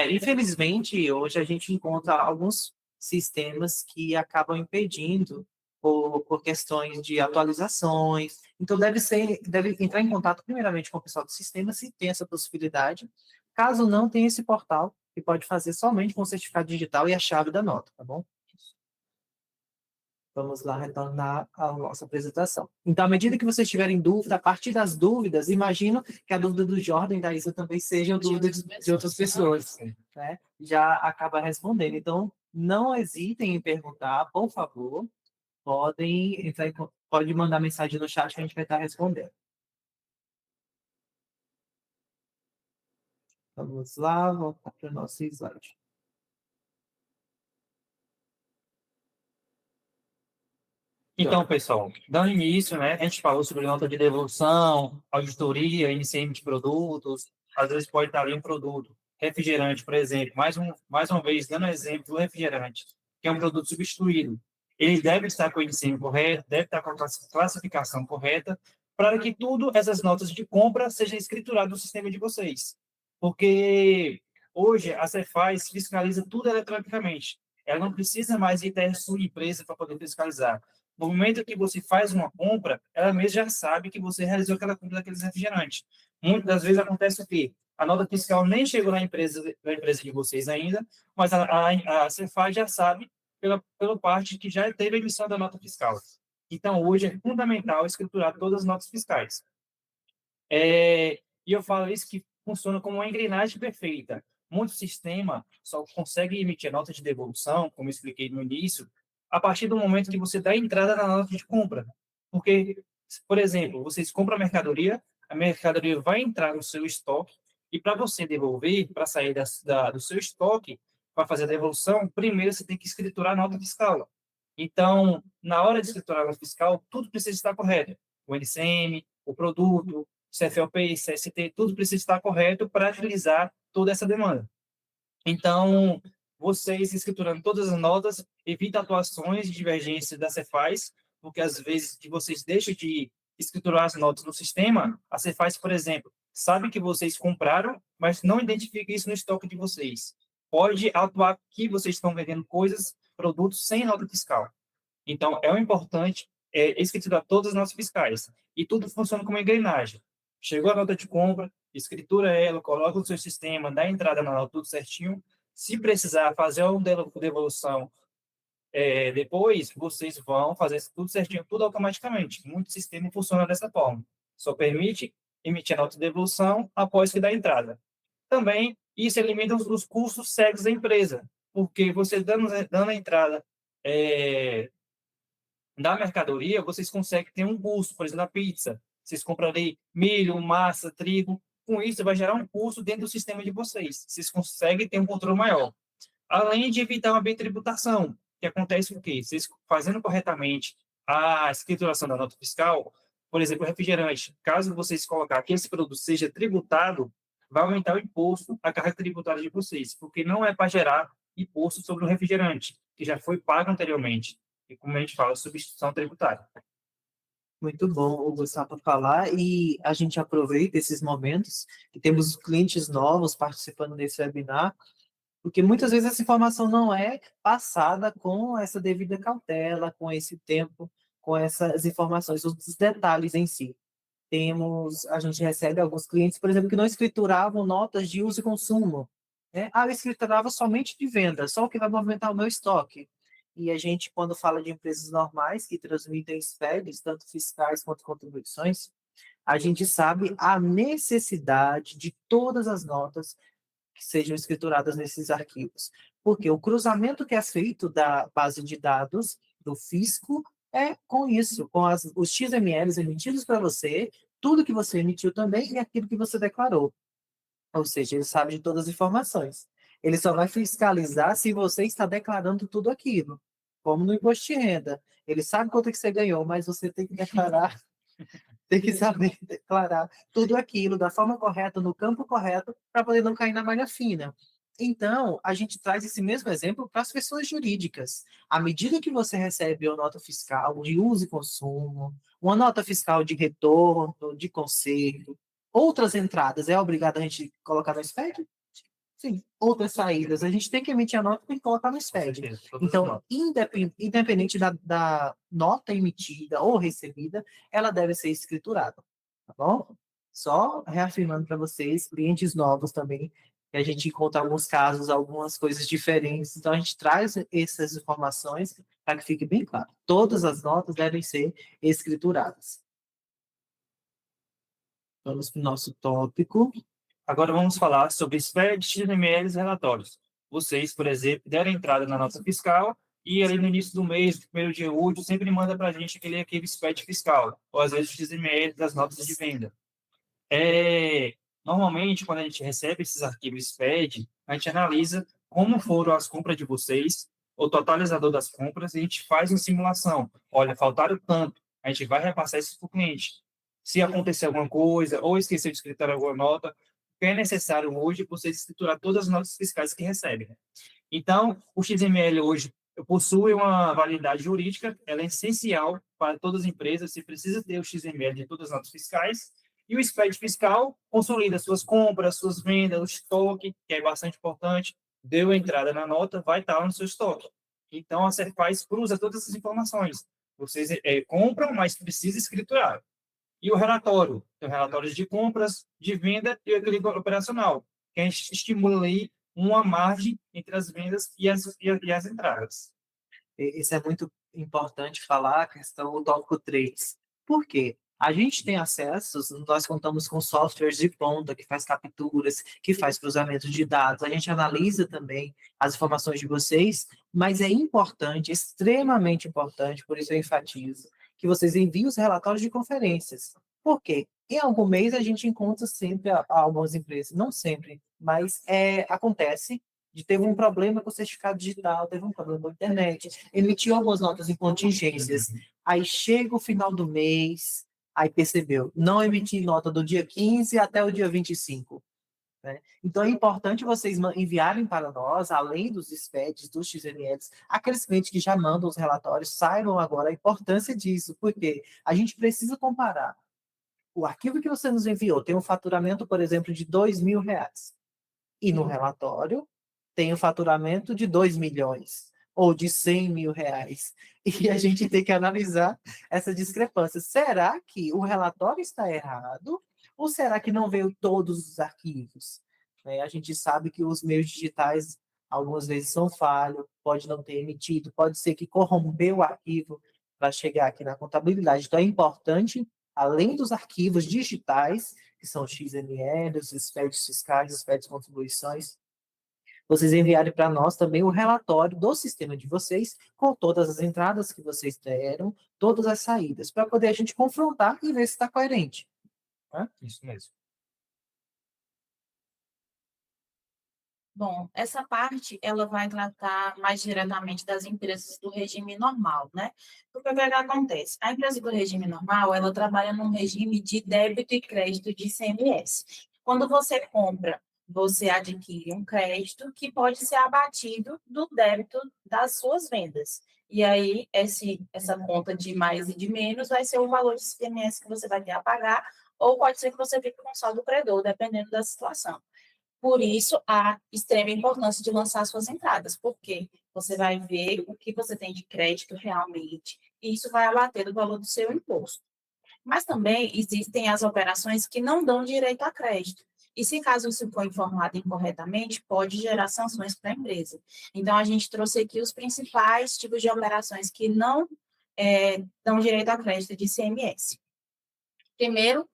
Infelizmente, hoje a gente encontra alguns sistemas que acabam impedindo por questões de atualizações. Então, deve entrar em contato primeiramente com o pessoal do sistema, se tem essa possibilidade. Caso não, tem esse portal que pode fazer somente com o certificado digital e a chave da nota, tá bom? Vamos lá retornar à nossa apresentação. Então, à medida que vocês tiverem dúvida, a partir das dúvidas, imagino que a dúvida do Jordan e da Isa também sejam dúvidas de outras pessoas, né? Já acaba respondendo. Então, Não hesitem em perguntar, por favor. Pode mandar mensagem no chat que a gente vai estar respondendo. Vamos lá, voltar para o nosso slide. Então, pessoal, dando início, né, a gente falou sobre nota de devolução, auditoria, INCM de produtos, às vezes pode estar ali um produto, refrigerante, por exemplo, mais uma vez, dando exemplo do refrigerante, que é um produto substituído. Ele deve estar com o INCM correto, deve estar com a classificação correta, para que tudo, essas notas de compra, sejam escrituradas no sistema de vocês. Porque hoje a Cefaz fiscaliza tudo eletronicamente. Ela não precisa mais ir até a sua empresa para poder fiscalizar. No momento que você faz uma compra, ela mesma já sabe que você realizou aquela compra daqueles refrigerantes. Muitas das vezes acontece o quê? A nota fiscal nem chegou na empresa de vocês ainda, mas a Cefaz já sabe pela parte que já teve a emissão da nota fiscal. Então, hoje é fundamental escriturar todas as notas fiscais. E eu falo isso que funciona como uma engrenagem perfeita. Muito sistema só consegue emitir a nota de devolução, como eu expliquei no início, a partir do momento que você dá entrada na nota de compra. Porque, por exemplo, vocês compram a mercadoria vai entrar no seu estoque, e para você devolver, para sair do seu estoque, para fazer a devolução, primeiro você tem que escriturar a nota fiscal. Então, na hora de escriturar a nota fiscal, tudo precisa estar correto. O NCM, o produto, CFLP, CST, tudo precisa estar correto para agilizar toda essa demanda. Então, vocês escriturando todas as notas, evita atuações de divergência da Cefaz, porque às vezes que vocês deixam de escriturar as notas no sistema, a Cefaz, por exemplo, sabe que vocês compraram, mas não identifica isso no estoque de vocês. Pode atuar que vocês estão vendendo coisas, produtos sem nota fiscal. Então, é o importante escriturar todas as notas fiscais. E tudo funciona como engrenagem. Chegou a nota de compra, escritura ela, coloca no seu sistema, dá entrada na nota, tudo certinho. Se precisar fazer uma devolução depois, vocês vão fazer tudo certinho, tudo automaticamente. Muito sistema funciona dessa forma. Só permite emitir a nota de devolução após que dá a entrada. Também, isso elimina os custos cegos da empresa, porque você dando a entrada da mercadoria, vocês conseguem ter um custo, por exemplo, a pizza. Vocês compram ali milho, massa, trigo. Com isso, vai gerar um custo dentro do sistema de vocês. Vocês conseguem ter um controle maior. Além de evitar uma bitributação, que acontece o quê? Vocês fazendo corretamente a escrituração da nota fiscal, por exemplo, refrigerante, caso vocês colocar que esse produto seja tributado, vai aumentar o imposto, a carga tributária de vocês, porque não é para gerar imposto sobre o refrigerante, que já foi pago anteriormente. E como a gente fala, substituição tributária. Muito bom o Gustavo falar, e a gente aproveita esses momentos que temos clientes novos participando desse webinar, porque muitas vezes essa informação não é passada com essa devida cautela, com esse tempo, com essas informações, os detalhes em si. A gente recebe alguns clientes, por exemplo, que não escrituravam notas de uso e consumo, né? Eu escriturava somente de venda, só o que vai movimentar o meu estoque. E a gente, quando fala de empresas normais que transmitem SPEDs, tanto fiscais quanto contribuições, a gente sabe a necessidade de todas as notas que sejam escrituradas nesses arquivos. Porque o cruzamento que é feito da base de dados do fisco é com isso, com os XMLs emitidos para você, tudo que você emitiu também e aquilo que você declarou. Ou seja, ele sabe de todas as informações. Ele só vai fiscalizar se você está declarando tudo aquilo. Como no imposto de renda. Ele sabe quanto que você ganhou, mas você tem que declarar, tem que saber declarar tudo aquilo da forma correta, no campo correto, para poder não cair na malha fina. Então, a gente traz esse mesmo exemplo para as pessoas jurídicas. À medida que você recebe uma nota fiscal de uso e consumo, uma nota fiscal de retorno, de conserto, outras entradas, é obrigado a gente colocar no SPED? Sim, outras saídas. A gente tem que emitir a nota e tem que colocar no SPED. Então, independente da nota emitida ou recebida, ela deve ser escriturada, tá bom? Só reafirmando para vocês, clientes novos também, que a gente encontra alguns casos, algumas coisas diferentes. Então, a gente traz essas informações para que fique bem claro. Todas as notas devem ser escrituradas. Vamos para o nosso tópico. Agora vamos falar sobre SPED, XMLs e relatórios. vocês, por exemplo, deram entrada na nota fiscal e ali no início do mês, no primeiro dia útil, sempre manda para a gente aquele SPED fiscal, ou às vezes o XML das notas de venda. Normalmente, quando a gente recebe esses arquivos SPED, a gente analisa como foram as compras de vocês, o totalizador das compras, e a gente faz uma simulação. Olha, faltaram tanto, a gente vai repassar isso para o cliente. Se acontecer alguma coisa, ou esquecer de escritar alguma nota, o que é necessário hoje vocês escriturar todas as notas fiscais que recebem. Então, o XML hoje possui uma validade jurídica, ela é essencial para todas as empresas, você precisa ter o XML de todas as notas fiscais, e o SPED fiscal consolida suas compras, suas vendas, o estoque, que é bastante importante, deu entrada na nota, vai estar lá no seu estoque. Então, a Serfaz cruza todas essas informações. Vocês compram, mas precisa escriturar. E o relatório? Tem relatórios de compras, de venda e o equilíbrio operacional, que a gente estimula aí uma margem entre as vendas e as entradas. Isso é muito importante falar, a questão do tópico 3. Por quê? A gente tem acessos, nós contamos com softwares de ponta que faz capturas, que faz cruzamento de dados, a gente analisa também as informações de vocês, mas é importante, extremamente importante, por isso eu enfatizo, que vocês enviem os relatórios de conferências. Por quê? Em algum mês a gente encontra sempre algumas empresas, não sempre, mas acontece de teve um problema com o certificado digital, teve um problema com a internet, emitiu algumas notas em contingências, aí chega o final do mês, aí percebeu, não emitir nota do dia 15 até o dia 25. Né? Então é importante vocês enviarem para nós, além dos SPEDs, dos XMLs, aqueles clientes que já mandam os relatórios, saibam agora a importância disso, porque a gente precisa comparar. O arquivo que você nos enviou tem um faturamento, por exemplo, de R$ 2.000. E no relatório tem o faturamento de 2 milhões ou de 100 mil reais. E a gente tem que analisar essa discrepância. Será que o relatório está errado ou será que não veio todos os arquivos? A gente sabe que os meios digitais algumas vezes são falhos, pode não ter emitido, pode ser que corrompeu o arquivo para chegar aqui na contabilidade. Então é importante, além dos arquivos digitais, que são os XML, os SPEDs fiscais, os SPEDs contribuições, vocês enviarem para nós também o relatório do sistema de vocês, com todas as entradas que vocês deram, todas as saídas, para poder a gente confrontar e ver se está coerente. Né? Isso mesmo. Bom, essa parte, ela vai tratar mais diretamente das empresas do regime normal, né? Porque o que acontece? A empresa do regime normal, ela trabalha num regime de débito e crédito de ICMS. Quando você compra, você adquire um crédito que pode ser abatido do débito das suas vendas. E aí, essa conta de mais e de menos vai ser o valor de ICMS que você vai ter a pagar, ou pode ser que você fique com saldo credor, dependendo da situação. Por isso, a extrema importância de lançar suas entradas, porque você vai ver o que você tem de crédito realmente, e isso vai abater do valor do seu imposto. Mas também existem as operações que não dão direito a crédito. E se caso isso for informado incorretamente, pode gerar sanções para a empresa. Então, a gente trouxe aqui os principais tipos de operações que não dão direito a crédito de ICMS. Primeiro,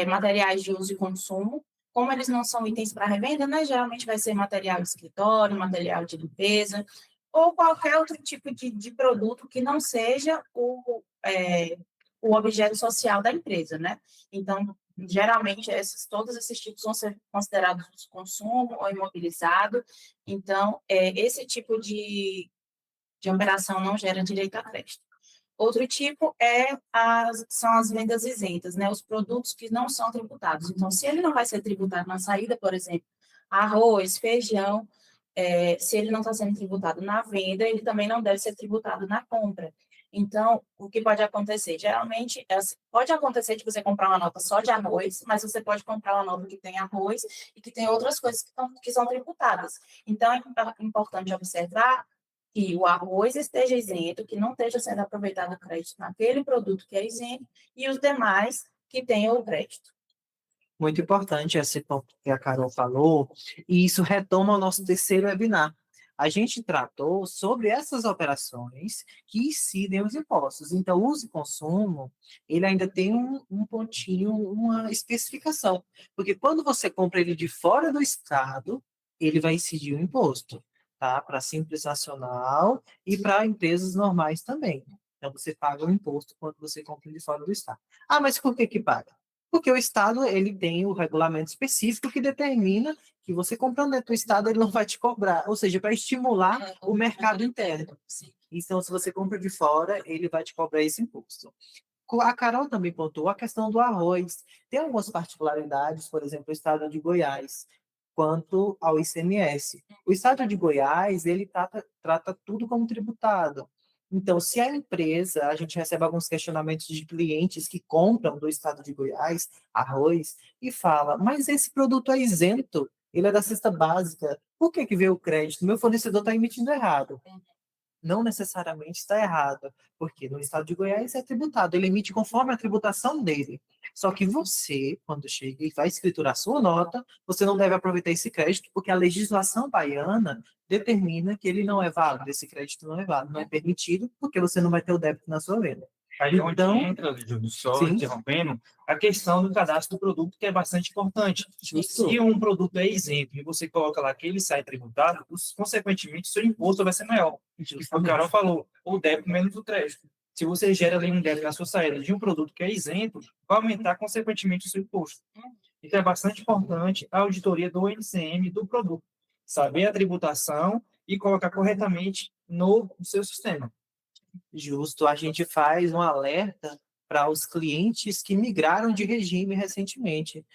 materiais de uso e consumo. Como eles não são itens para revenda, né, geralmente vai ser material de escritório, material de limpeza, ou qualquer outro tipo de produto que não seja o objeto social da empresa, né? Então, geralmente, todos esses tipos vão ser considerados de consumo ou imobilizado. Então, esse tipo de operação não gera direito a crédito. Outro tipo são as vendas isentas, né? Os produtos que não são tributados. Então, se ele não vai ser tributado na saída, por exemplo, arroz, feijão, se ele não está sendo tributado na venda, ele também não deve ser tributado na compra. Então, o que pode acontecer? Geralmente, pode acontecer de você comprar uma nota só de arroz, mas você pode comprar uma nota que tem arroz e que tem outras coisas que são tributadas. Então, é importante observar que o arroz esteja isento, que não esteja sendo aproveitado o crédito naquele produto que é isento, e os demais que tenham o crédito. Muito importante esse ponto que a Carol falou, e isso retoma o nosso terceiro webinar. A gente tratou sobre essas operações que incidem os impostos. Então, o uso e consumo, ele ainda tem um pontinho, uma especificação. Porque quando você compra ele de fora do estado, ele vai incidir o imposto. tá? Para Simples Nacional e para empresas normais também. Então, você paga o imposto quando você compra de fora do estado. Ah, mas por que que paga? Porque o estado, ele tem o regulamento específico que determina que você comprando dentro do estado, ele não vai te cobrar. Ou seja, para estimular o mercado interno. Sim. Então, se você compra de fora, ele vai te cobrar esse imposto. A Carol também pontuou a questão do arroz. Tem algumas particularidades, por exemplo, o estado de Goiás, quanto ao ICMS. O estado de Goiás, ele trata tudo como tributado. Então, se a empresa, a gente recebe alguns questionamentos de clientes que compram do estado de Goiás arroz e fala, mas esse produto é isento, ele é da cesta básica, por que que veio o crédito? Meu fornecedor está emitindo errado. Não necessariamente está errado, porque no estado de Goiás é tributado, ele emite conforme a tributação dele. Só que você, quando chega e vai escriturar sua nota, você não deve aproveitar esse crédito, porque a legislação baiana determina que ele não é válido, esse crédito não é válido, não é permitido, porque você não vai ter o débito na sua venda. Aí onde Então, entra, Júlio, só sim, interrompendo, a questão do cadastro do produto, que é bastante importante. justo, Se um produto é isento e você coloca lá que ele sai tributado, consequentemente, o seu imposto vai ser maior. E foi o que o Carol falou, o débito menos o crédito. Se você gera ali um débito na sua saída de um produto que é isento, vai aumentar, consequentemente, o seu imposto. Então, é bastante importante a auditoria do NCM do produto. Saber a tributação e colocar corretamente no seu sistema. justo, a gente faz um alerta para os clientes que migraram de regime recentemente.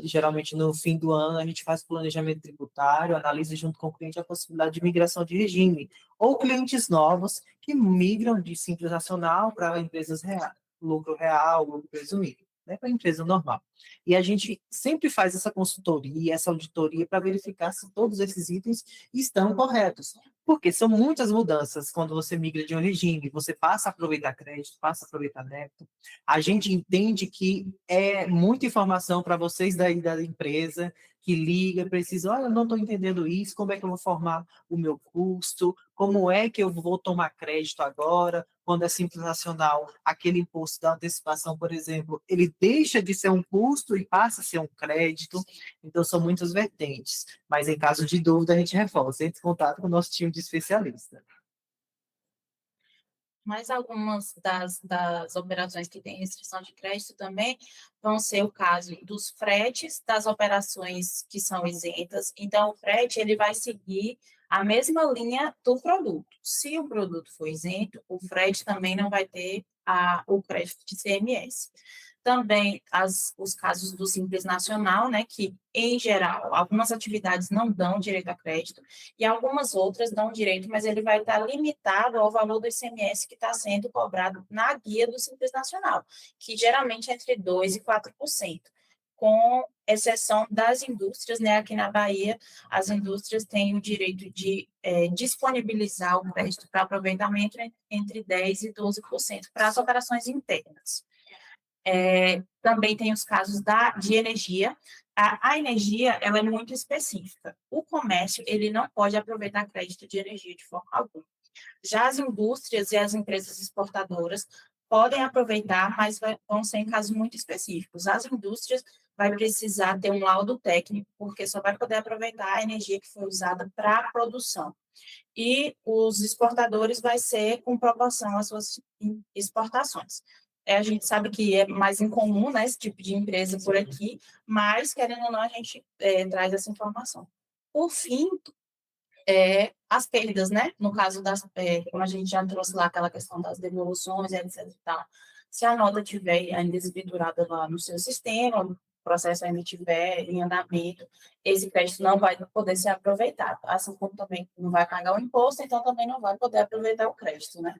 Geralmente, no fim do ano, a gente faz planejamento tributário, analisa junto com o cliente a possibilidade de migração de regime. Ou clientes novos que migram de Simples Nacional para empresas reais, lucro real, lucro presumido, né, para empresa normal. E a gente sempre faz essa consultoria, essa auditoria para verificar se todos esses itens estão corretos. Porque são muitas mudanças quando você migra de um regime, você passa a aproveitar crédito, passa a aproveitar débito. A gente entende que é muita informação para vocês daí da empresa que liga, precisa, olha, eu não estou entendendo isso, como é que eu vou formar o meu custo, como é que eu vou tomar crédito agora, quando é Simples Nacional, aquele imposto da antecipação, por exemplo, ele deixa de ser um custo e passa a ser um crédito, então são muitas vertentes. Mas em caso de dúvida, a gente reforça, entre em contato com o nosso time de especialista. Mas algumas das operações que têm restrição de crédito também vão ser o caso dos fretes, das operações que são isentas. Então, o frete ele vai seguir a mesma linha do produto. Se o produto for isento, o frete também não vai ter o crédito de CMS. Também os casos do Simples Nacional, né, que, em geral, algumas atividades não dão direito a crédito e algumas outras dão direito, mas ele vai estar limitado ao valor do ICMS que está sendo cobrado na guia do Simples Nacional, que geralmente é entre 2% e 4%, com exceção das indústrias, né, aqui na Bahia, as indústrias têm o direito de disponibilizar o crédito para aproveitamento entre 10% e 12% para as operações internas. Também tem os casos de energia. A energia, ela é muito específica. O comércio, ele não pode aproveitar crédito de energia de forma alguma. Já as indústrias e as empresas exportadoras podem aproveitar, mas vão ser em casos muito específicos. As indústrias vai precisar ter um laudo técnico, porque só vai poder aproveitar a energia que foi usada para a produção. E os exportadores vai ser com proporção às suas exportações. A gente sabe que é mais incomum, né, esse tipo de empresa por aqui, mas, querendo ou não, a gente traz essa informação. Por fim, as perdas, né, no caso como a gente já trouxe lá aquela questão das devoluções, etc e tal, se a nota tiver ainda escriturada lá no seu sistema, o processo ainda estiver em andamento, esse crédito não vai poder ser aproveitado, assim como também não vai pagar o imposto, então também não vai poder aproveitar o crédito, né.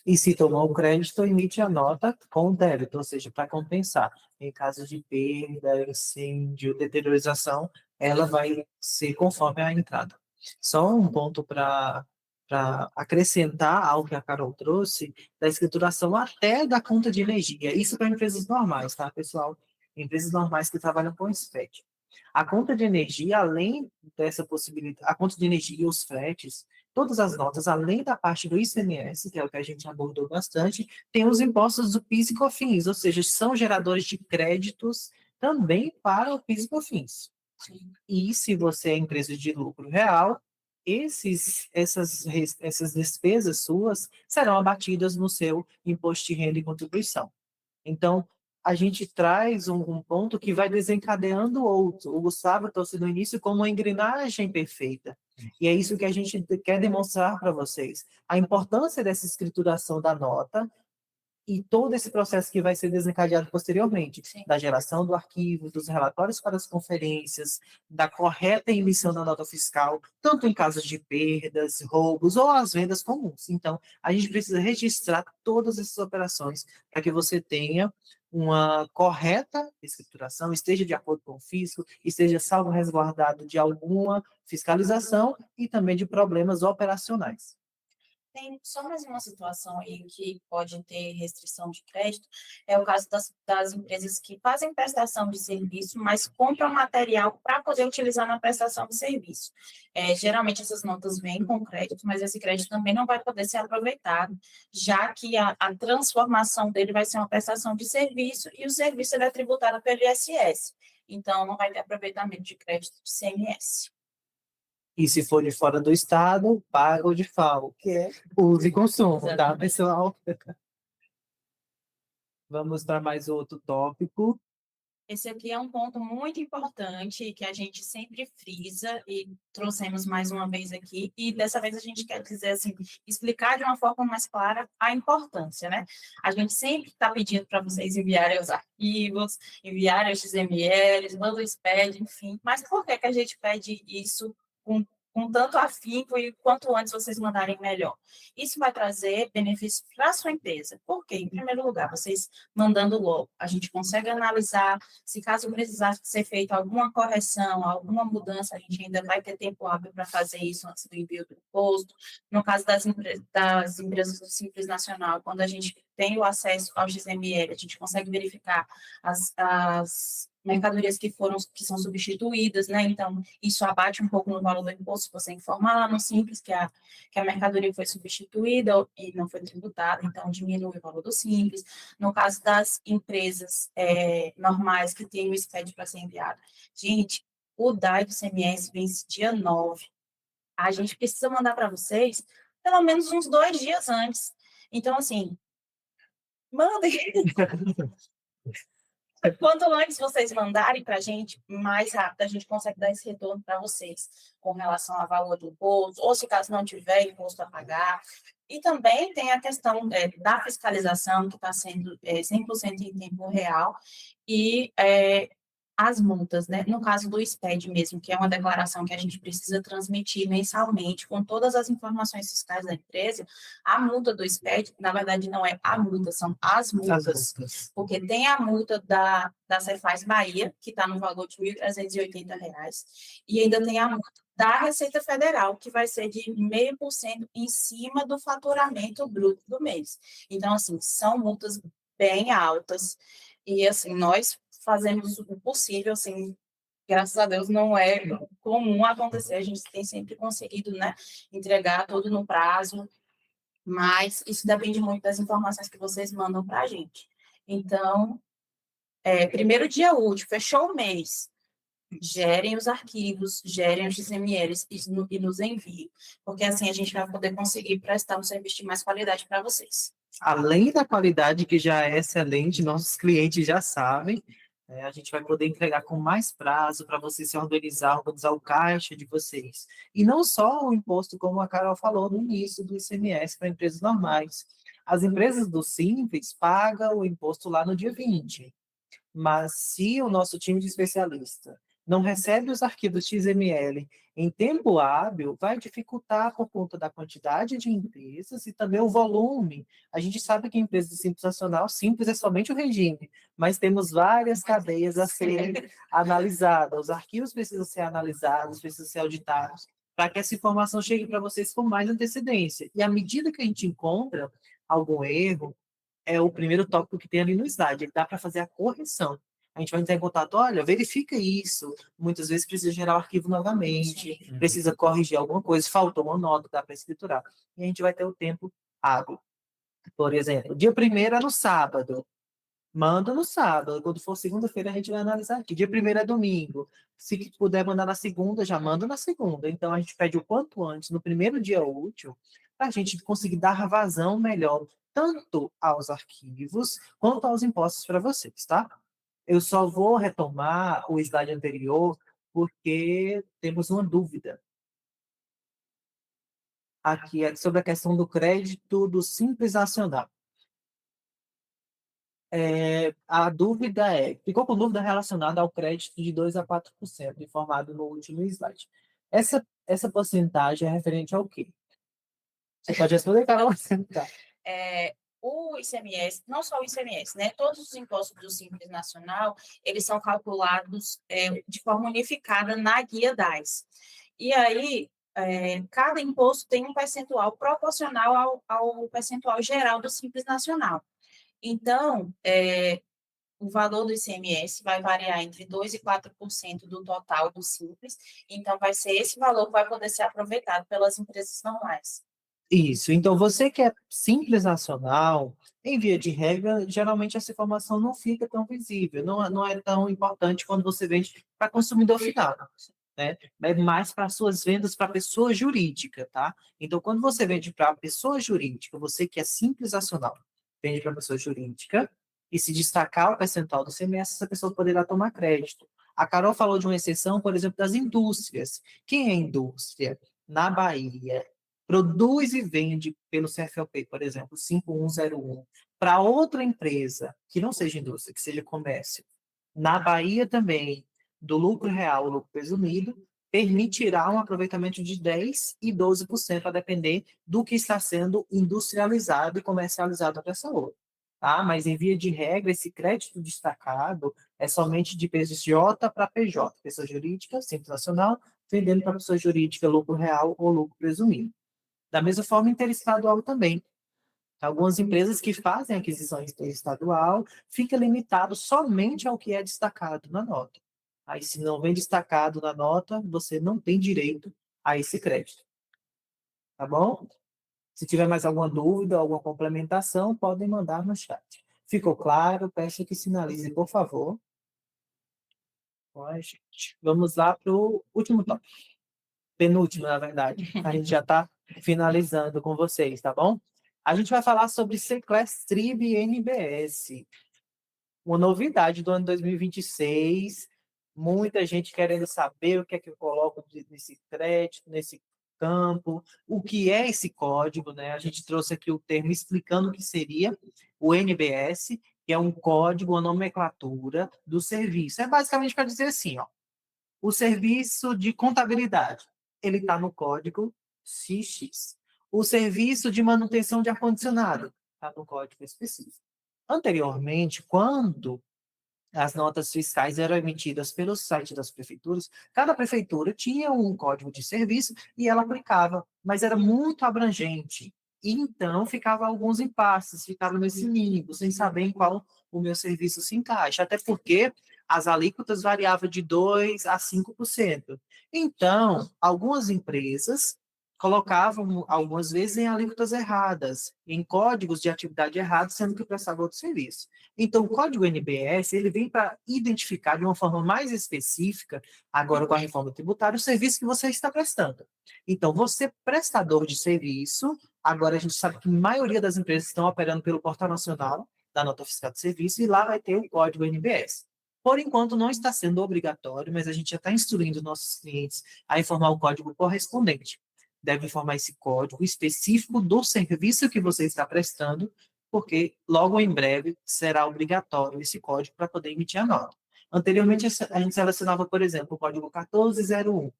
E se tomar o crédito, emite a nota com débito, ou seja, para compensar. Em caso de perda, incêndio, deteriorização, ela vai ser conforme a entrada. Só um ponto para acrescentar ao que a Carol trouxe, da escrituração até da conta de energia. Isso para empresas normais, tá, pessoal? Empresas normais que trabalham com SPEC. A conta de energia, além dessa possibilidade, a conta de energia e os fretes, todas as notas, além da parte do ICMS, que é o que a gente abordou bastante, tem os impostos do PIS e COFINS, ou seja, são geradores de créditos também para o PIS e COFINS. E se você é empresa de lucro real, essas despesas suas serão abatidas no seu imposto de renda e contribuição. Então, a gente traz um ponto que vai desencadeando outro. O Gustavo trouxe no início como uma engrenagem perfeita. E é isso que a gente quer demonstrar para vocês. A importância dessa escrituração da nota e todo esse processo que vai ser desencadeado posteriormente, Sim. da geração do arquivo, dos relatórios para as conferências, da correta emissão da nota fiscal, tanto em casos de perdas, roubos ou as vendas comuns. Então, a gente precisa registrar todas essas operações para que você tenha uma correta escrituração, esteja de acordo com o fisco, esteja salvo resguardado de alguma fiscalização e também de problemas operacionais. Tem só mais uma situação aí que pode ter restrição de crédito, é o caso das empresas que fazem prestação de serviço, mas compram material para poder utilizar na prestação de serviço. Geralmente essas notas vêm com crédito, mas esse crédito também não vai poder ser aproveitado, já que a transformação dele vai ser uma prestação de serviço e o serviço ele é tributado pelo ISS. Então, não vai ter aproveitamento de crédito de CMS. E se for de fora do estado, paga o DIFAL, que é uso e consumo, tá, Exatamente. pessoal? Vamos para mais outro tópico. Esse aqui é um ponto muito importante que a gente sempre frisa e trouxemos mais uma vez aqui, e dessa vez a gente quer dizer assim, explicar de uma forma mais clara a importância, né? A gente sempre está pedindo para vocês enviarem os arquivos, enviarem os XMLs, manda o SPED, enfim, mas por que a gente pede isso com tanto afinco e quanto antes vocês mandarem melhor? Isso vai trazer benefícios para a sua empresa. Por quê? Em primeiro lugar, vocês mandando logo, a gente consegue analisar se caso precisasse ser feita alguma correção, alguma mudança, a gente ainda vai ter tempo hábil para fazer isso antes do envio do imposto. No caso das empresas do Simples Nacional, quando a gente tem o acesso ao XML, a gente consegue verificar as mercadorias que são substituídas, né? Então, isso abate um pouco no valor do imposto, se você informar lá no Simples que a mercadoria foi substituída e não foi tributada, então diminui o valor do Simples. No caso das empresas normais que têm o SPED para ser enviado, gente, o DAI do CMS vence dia 9. A gente precisa mandar para vocês pelo menos uns 2 dias antes. Então, assim, mandem. Quanto antes vocês mandarem para a gente, mais rápido a gente consegue dar esse retorno para vocês, com relação ao valor do imposto, ou se caso não tiver imposto a pagar. E também tem a questão da fiscalização, que está sendo 100% em tempo real, e as multas, né? No caso do SPED mesmo, que é uma declaração que a gente precisa transmitir mensalmente, com todas as informações fiscais da empresa, a multa do SPED, na verdade, não é a multa, são as multas. Porque tem a multa da Cefaz Bahia, que está no valor de R$ 1.380, e ainda tem a multa da Receita Federal, que vai ser de 0,5% em cima do faturamento bruto do mês. Então, assim, são multas bem altas, e, assim, nós fazemos o possível, assim, graças a Deus não é comum acontecer, a gente tem sempre conseguido, né, entregar tudo no prazo, mas isso depende muito das informações que vocês mandam para a gente. Então, primeiro dia útil, fechou o mês, gerem os arquivos, gerem os XMLs e nos enviem, porque assim a gente vai poder conseguir prestar um serviço de mais qualidade para vocês. Além da qualidade que já é excelente, nossos clientes já sabem, a gente vai poder entregar com mais prazo para vocês se organizar o caixa de vocês. E não só o imposto, como a Carol falou no início do ICMS para empresas normais. As empresas do Simples pagam o imposto lá no dia 20. Mas se o nosso time de especialista não recebe os arquivos XML em tempo hábil, vai dificultar por conta da quantidade de empresas e também o volume. A gente sabe que a empresa de Simples Nacional, Simples é somente o regime, mas temos várias cadeias a serem analisadas. Os arquivos precisam ser analisados, precisam ser auditados, para que essa informação chegue para vocês com mais antecedência. E à medida que a gente encontra algum erro, é o primeiro tópico que tem ali no slide, dá para fazer a correção. A gente vai entrar em contato, olha, verifica isso. Muitas vezes precisa gerar o arquivo novamente, precisa corrigir alguma coisa, faltou uma nota, dá para escriturar. E a gente vai ter o tempo hábil. Por exemplo, dia 1º é no sábado. Manda no sábado. Quando for segunda-feira, a gente vai analisar aqui. Dia primeiro é domingo. Se puder mandar na segunda, já manda na segunda. Então, a gente pede o quanto antes, no primeiro dia útil, para a gente conseguir dar vazão melhor, tanto aos arquivos, quanto aos impostos para vocês, tá? Eu só vou retomar o slide anterior, porque temos uma dúvida. Aqui é sobre a questão do crédito do Simples Nacional. A dúvida ficou com dúvida relacionada ao crédito de 2 a 4%, informado no último slide. Essa porcentagem é referente ao quê? Você pode responder, Carol? Tá. O ICMS, não só o ICMS, né? Todos os impostos do Simples Nacional, eles são calculados de forma unificada na guia DAS. E aí, cada imposto tem um percentual proporcional ao percentual geral do Simples Nacional. Então, o valor do ICMS vai variar entre 2% e 4% do total do Simples, então vai ser esse valor que vai poder ser aproveitado pelas empresas normais. Isso. Então, você que é Simples Nacional, em via de regra, geralmente essa informação não fica tão visível, não é tão importante quando você vende para consumidor final, né? É mais para suas vendas para pessoa jurídica, tá? Então, quando você vende para pessoa jurídica, você que é Simples Nacional, vende para pessoa jurídica, e se destacar o percentual do CMS, essa pessoa poderá tomar crédito. A Carol falou de uma exceção, por exemplo, das indústrias. Quem é indústria? Na Bahia, produz e vende pelo CFLP, por exemplo, 5101, para outra empresa, que não seja indústria, que seja comércio, na Bahia também, do lucro real, o lucro presumido, permitirá um aproveitamento de 10% e 12%, a depender do que está sendo industrializado e comercializado para essa outra. Tá? Mas, em via de regra, esse crédito destacado é somente de PJ para PJ, pessoa jurídica, Simples Nacional, vendendo para pessoa jurídica lucro real ou lucro presumido. Da mesma forma, interestadual também. Algumas empresas que fazem aquisição interestadual fica limitado somente ao que é destacado na nota. Aí, se não vem destacado na nota, você não tem direito a esse crédito. Tá bom? Se tiver mais alguma dúvida, alguma complementação, podem mandar no chat. Ficou claro? Peço que sinalize, por favor. Gente. Vamos lá para o último tópico. Penúltimo, na verdade. A gente já está finalizando com vocês, tá bom? A gente vai falar sobre Sequestrib e NBS. Uma novidade do ano 2026. Muita gente querendo saber o que é que eu coloco nesse crédito, nesse campo, o que é esse código, né? A gente trouxe aqui o termo explicando o que seria o NBS, que é um código, uma nomenclatura do serviço. É basicamente para dizer assim, ó, o serviço de contabilidade, ele está no código XX. O serviço de manutenção de ar-condicionado está no código específico. Anteriormente, quando as notas fiscais eram emitidas pelo site das prefeituras, cada prefeitura tinha um código de serviço e ela aplicava, mas era muito abrangente. E então ficava alguns impasses, ficava nesse limbo, sem saber em qual o meu serviço se encaixa, até porque as alíquotas variavam de 2% a 5%. Então, algumas empresas colocavam, algumas vezes, em alíquotas erradas, em códigos de atividade errados, sendo que prestava outro serviço. Então, o código NBS, ele vem para identificar de uma forma mais específica, agora com a reforma tributária, o serviço que você está prestando. Então, você, prestador de serviço, agora a gente sabe que a maioria das empresas estão operando pelo Portal Nacional da Nota Fiscal de Serviço, e lá vai ter o código NBS. Por enquanto, não está sendo obrigatório, mas a gente já está instruindo nossos clientes a informar o código correspondente. Deve informar esse código específico do serviço que você está prestando, porque logo em breve será obrigatório esse código para poder emitir a nota. Anteriormente, a gente selecionava, por exemplo, o código 1401,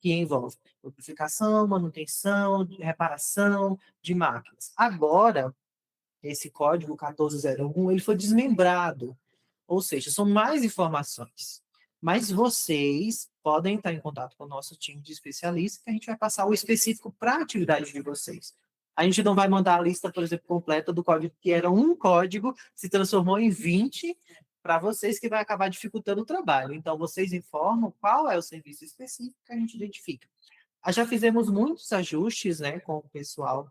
que envolve lubrificação, manutenção, reparação de máquinas. Agora, esse código 1401, ele foi desmembrado, ou seja, são mais informações. Mas vocês podem estar em contato com o nosso time de especialistas, que a gente vai passar o específico para a atividade de vocês. A gente não vai mandar a lista, por exemplo, completa do código, que era um código, se transformou em 20, para vocês, que vai acabar dificultando o trabalho. Então, vocês informam qual é o serviço específico que a gente identifica. Já fizemos muitos ajustes, né, com o pessoal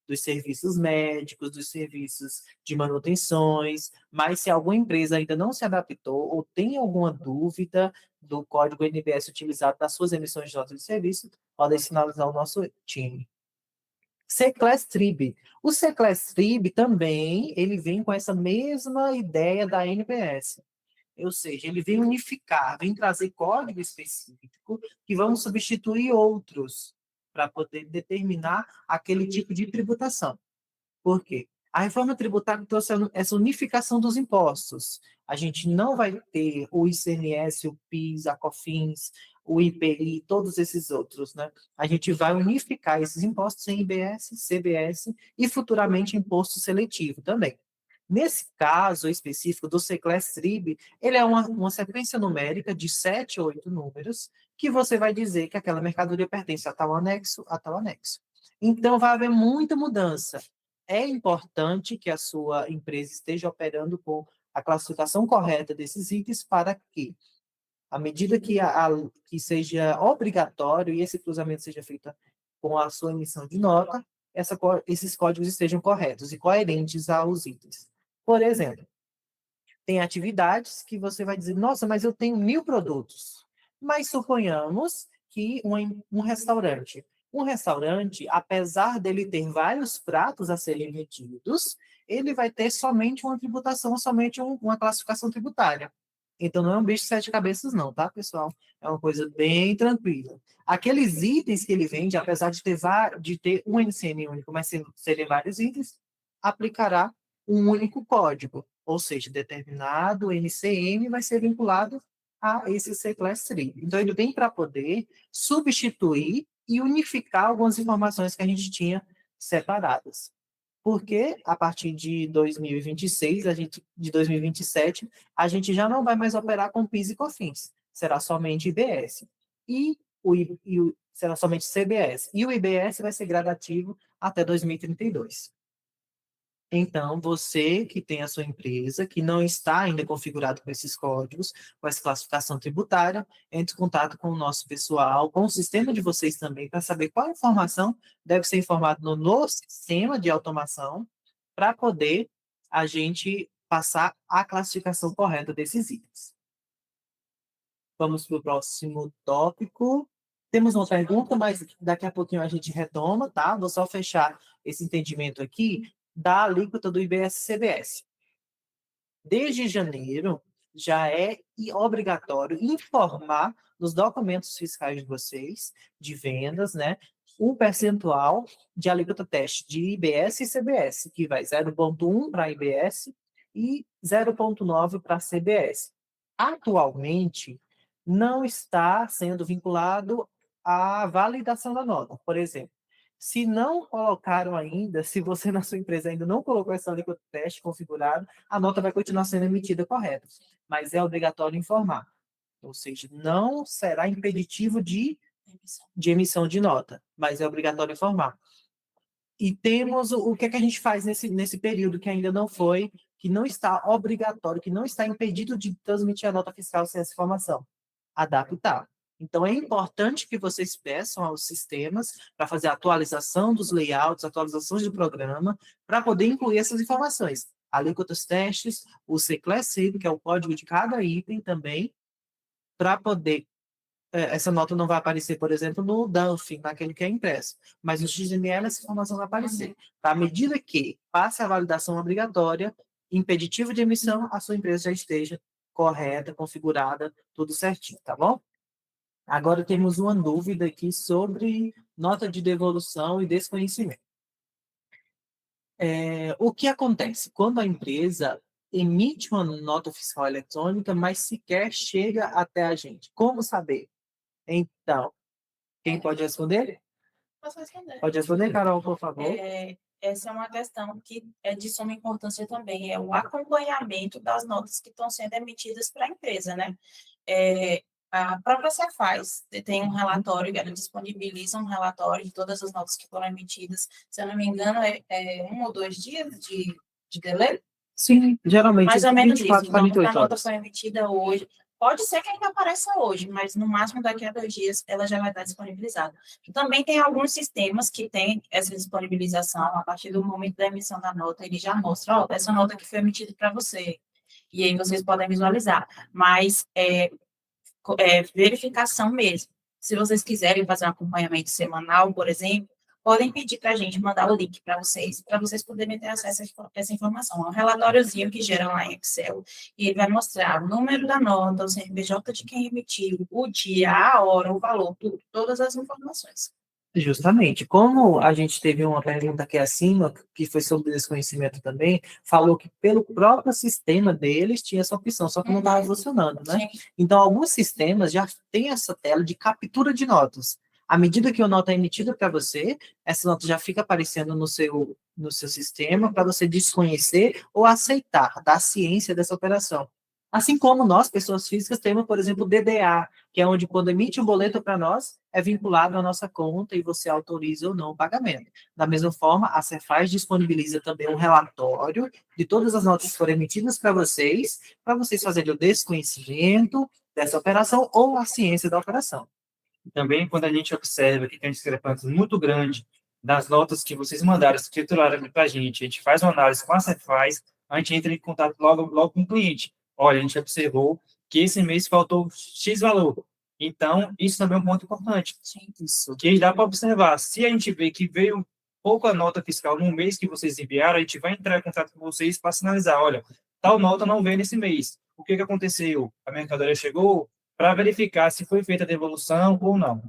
dos serviços médicos, dos serviços de manutenções, mas se alguma empresa ainda não se adaptou ou tem alguma dúvida do código NBS utilizado nas suas emissões de nota de serviço, podem sinalizar o nosso time. C-Class Trib. O C-Class Trib também, ele vem com essa mesma ideia da NBS. Ou seja, ele vem unificar, vem trazer código específico que vão substituir outros para poder determinar aquele tipo de tributação. Por quê? A reforma tributária trouxe essa unificação dos impostos. A gente não vai ter o ICMS, o PIS, a COFINS, o IPI, todos esses outros, né? A gente vai unificar esses impostos em IBS, CBS e futuramente imposto seletivo também. Nesse caso específico do C-Class Trib, ele é uma sequência numérica de 7 ou 8 números que você vai dizer que aquela mercadoria pertence a tal anexo, a tal anexo. Então, vai haver muita mudança. É importante que a sua empresa esteja operando com a classificação correta desses itens para que, à medida que seja obrigatório e esse cruzamento seja feito com a sua emissão de nota, esses códigos estejam corretos e coerentes aos itens. Por exemplo, tem atividades que você vai dizer, nossa, mas eu tenho 1000 produtos. Mas suponhamos que um restaurante, apesar dele ter vários pratos a serem vendidos, ele vai ter somente uma tributação, somente uma classificação tributária. Então, não é um bicho de 7 cabeças não, tá, pessoal? É uma coisa bem tranquila. Aqueles itens que ele vende, apesar de ter um NCM único, mas serem vários itens, aplicará um único código, ou seja, determinado NCM vai ser vinculado a esse C-Class Trib. Então, ele vem para poder substituir e unificar algumas informações que a gente tinha separadas. Porque a partir de 2026, de 2027, a gente já não vai mais operar com PIS e COFINS, será somente IBS. Será somente CBS. E o IBS vai ser gradativo até 2032. Então, você que tem a sua empresa, que não está ainda configurado com esses códigos, com essa classificação tributária, entre em contato com o nosso pessoal, com o sistema de vocês também, para saber qual informação deve ser informada no sistema de automação, para poder a gente passar a classificação correta desses itens. Vamos para o próximo tópico. Temos uma pergunta, mas daqui a pouquinho a gente retoma, tá? Vou só fechar esse entendimento aqui da alíquota do IBS-CBS. Desde janeiro, já é obrigatório informar nos documentos fiscais de vocês, de vendas, né, um percentual de alíquota teste de IBS e CBS, que vai 0,1 para IBS e 0,9 para CBS. Atualmente, não está sendo vinculado à validação da nota, por exemplo. Se não colocaram ainda, se você na sua empresa ainda não colocou essa alíquota teste configurada, a nota vai continuar sendo emitida correta, mas é obrigatório informar. Ou seja, não será impeditivo de emissão de nota, mas é obrigatório informar. E temos o que é que a gente faz nesse período que ainda não foi, que não está obrigatório, que não está impedido de transmitir a nota fiscal sem essa informação. Adaptar. Então, é importante que vocês peçam aos sistemas para fazer a atualização dos layouts, atualizações do programa, para poder incluir essas informações. Alíquotas testes, o C-Class Trib, que é o código de cada item também, para poder... essa nota não vai aparecer, por exemplo, no DANF, naquele que é impresso, mas no XML essa informação vai aparecer. À medida que passe a validação obrigatória, impeditivo de emissão, a sua empresa já esteja correta, configurada, tudo certinho, tá bom? Agora temos uma dúvida aqui sobre nota de devolução e desconhecimento. O que acontece? Quando a empresa emite uma nota fiscal eletrônica, mas sequer chega até a gente. Como saber? Então, quem pode responder? Posso responder? Pode responder, Carol, por favor. Essa é uma questão que é de suma importância também, é o acompanhamento das notas que estão sendo emitidas para a empresa, né? A própria Cefaz tem um relatório, ela disponibiliza um relatório de todas as notas que foram emitidas, se eu não me engano, 1 ou 2 dias de delay? Sim, geralmente. Mais ou menos 24, isso. Então, 48 a nota horas. foi emitida hoje, Pode ser que ainda apareça hoje, mas no máximo daqui a 2 dias ela já vai estar disponibilizada. Também tem alguns sistemas que têm essa disponibilização a partir do momento da emissão da nota, ele já mostra, ó, essa nota que foi emitida para você. E aí vocês podem visualizar. Mas verificação mesmo. Se vocês quiserem fazer um acompanhamento semanal, por exemplo, podem pedir para a gente mandar o link para vocês poderem ter acesso a essa informação. É um relatóriozinho que gera lá em Excel, e ele vai mostrar o número da nota, o CNPJ de quem emitiu, o dia, a hora, o valor, tudo, todas as informações. Justamente. Como a gente teve uma pergunta aqui acima, que foi sobre desconhecimento também, falou que pelo próprio sistema deles tinha essa opção, só que não estava funcionando, né? Sim. Então, alguns sistemas já têm essa tela de captura de notas. À medida que a nota é emitida para você, essa nota já fica aparecendo no seu sistema para você desconhecer ou aceitar, dar ciência dessa operação. Assim como nós, pessoas físicas, temos, por exemplo, o DDA, que é onde, quando emite um boleto para nós, é vinculado à nossa conta e você autoriza ou não o pagamento. Da mesma forma, a Cefaz disponibiliza também um relatório de todas as notas que foram emitidas para vocês fazerem o desconhecimento dessa operação ou a ciência da operação. Também, quando a gente observa que tem uma discrepância muito grande das notas que vocês mandaram, escrituraram para a gente faz uma análise com a Cefaz, a gente entra em contato logo com o cliente. Olha, a gente observou que esse mês faltou X valor. Então, isso também é um ponto importante. Isso. Que dá para observar. Se a gente vê que veio pouca nota fiscal no mês que vocês enviaram, a gente vai entrar em contato com vocês para sinalizar, olha, tal nota não veio nesse mês. O que aconteceu? A mercadoria chegou? Para verificar se foi feita a devolução ou não.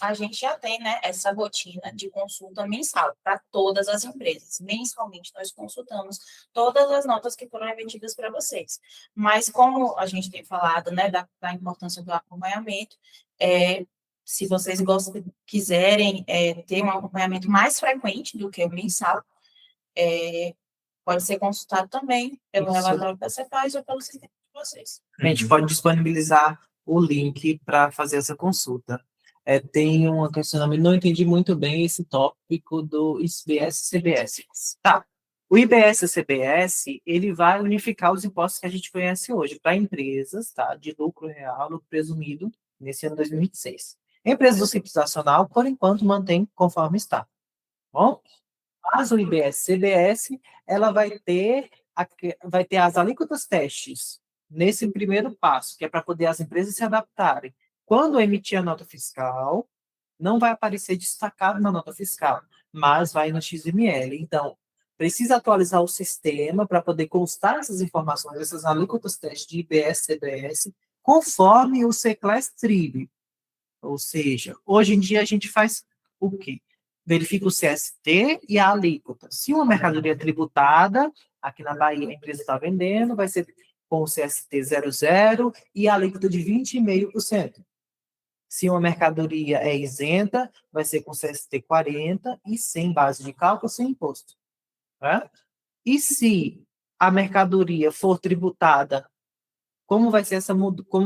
A gente já tem, né, essa rotina de consulta mensal para todas as empresas. Mensalmente, nós consultamos todas as notas que foram emitidas para vocês. Mas, como a gente tem falado, né, da importância do acompanhamento, se vocês quiserem ter um acompanhamento mais frequente do que o mensal, pode ser consultado também pelo relatório da Cefaz ou pelo sistema de vocês. A gente pode disponibilizar o link para fazer essa consulta. Tem um questionamento, não entendi muito bem esse tópico do IBS-CBS. Tá. O IBS-CBS, ele vai unificar os impostos que a gente conhece hoje para empresas, tá, de lucro real, lucro presumido, nesse ano 2026. Empresas do Simples Nacional, por enquanto, mantém conforme está. Bom? Mas o IBS-CBS, ela vai ter as alíquotas testes nesse primeiro passo, que é para poder as empresas se adaptarem. Quando emitir a nota fiscal, não vai aparecer destacado na nota fiscal, mas vai no XML. Então, precisa atualizar o sistema para poder constar essas informações, essas alíquotas testes de IBS-CBS, conforme o CECLES-TRIB. Ou seja, hoje em dia a gente faz o quê? Verifica o CST e a alíquota. Se uma mercadoria é tributada, aqui na Bahia a empresa está vendendo, vai ser com o CST 00 e a alíquota de 20,5%. Se uma mercadoria é isenta, vai ser com CST 40 e sem base de cálculo, sem imposto. Né? E se a mercadoria for tributada, como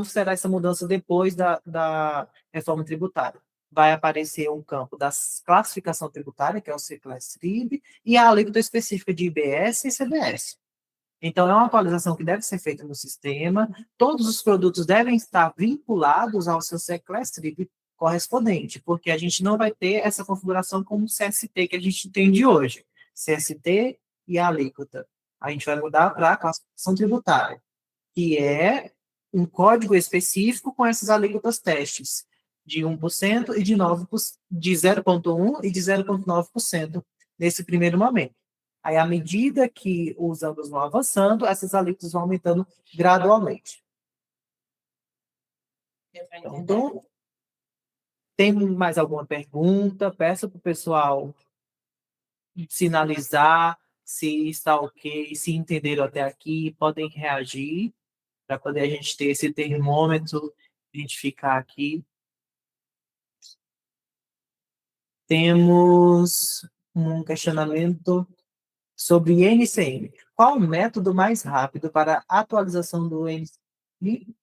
será essa mudança depois da reforma tributária? Vai aparecer um campo da classificação tributária, que é o CCLES-TRIB, e a alíquota específica de IBS e CBS. Então, é uma atualização que deve ser feita no sistema. Todos os produtos devem estar vinculados ao seu CCLES-TRIB correspondente, porque a gente não vai ter essa configuração como o CST que a gente tem de hoje. CST e a alíquota. A gente vai mudar para a classificação tributária, que é um código específico com essas alíquotas testes, de 1% e de 0,1% e de 0,9% nesse primeiro momento. Aí, à medida que os anos vão avançando, essas alíquotas vão aumentando gradualmente. Então, tem mais alguma pergunta? Peço para o pessoal sinalizar se está ok, se entenderam até aqui, podem reagir, para poder a gente ter esse termômetro, identificar aqui. Temos um questionamento sobre NCM. Qual o método mais rápido para a atualização do NCM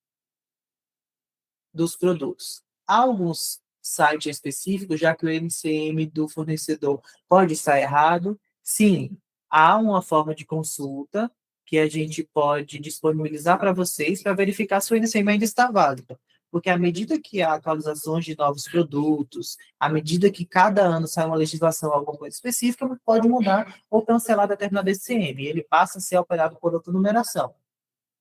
dos produtos? Há alguns sites específicos, já que o NCM do fornecedor pode estar errado? Sim, há uma forma de consulta que a gente pode disponibilizar para vocês para verificar se o INCM ainda está válido. Porque à medida que há atualizações de novos produtos, à medida que cada ano sai uma legislação, alguma coisa específica, pode mudar ou cancelar determinado ICM. Ele passa a ser operado por outra numeração.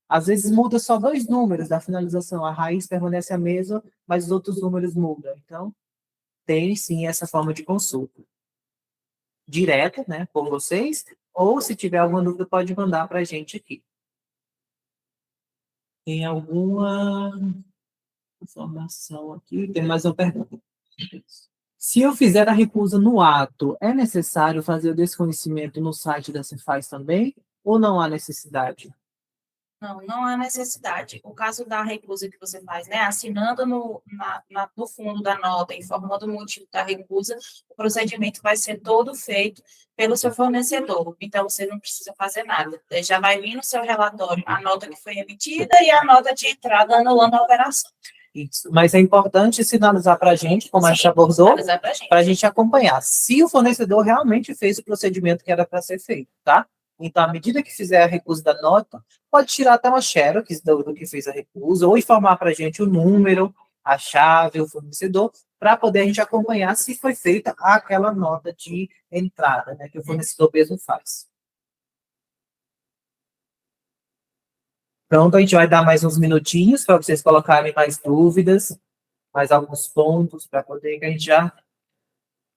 Às vezes muda só 2 números da finalização, a raiz permanece a mesma, mas os outros números mudam. Então, tem sim essa forma de consulta. Direta, né, por vocês, ou se tiver alguma dúvida, pode mandar para a gente aqui. Tem alguma informação aqui? Tem mais uma pergunta. Se eu fizer a recusa no ato, é necessário fazer o desconhecimento no site da Cefaz também? Ou não há necessidade? Não, não há necessidade. O caso da recusa que você faz, né, assinando no fundo da nota, informando o motivo da recusa, o procedimento vai ser todo feito pelo seu fornecedor. Então, você não precisa fazer nada. Já vai vir no seu relatório a nota que foi emitida e a nota de entrada anulando a operação. Isso. Mas é importante sinalizar para a gente, como a gente abordou, para a gente acompanhar se o fornecedor realmente fez o procedimento que era para ser feito, tá? Então, à medida que fizer a recusa da nota, pode tirar até uma xerox do que fez a recusa, ou informar para a gente o número, a chave, o fornecedor, para poder a gente acompanhar se foi feita aquela nota de entrada, né, que o fornecedor mesmo faz. Pronto, a gente vai dar mais uns minutinhos para vocês colocarem mais dúvidas, mais alguns pontos, para poder que a gente já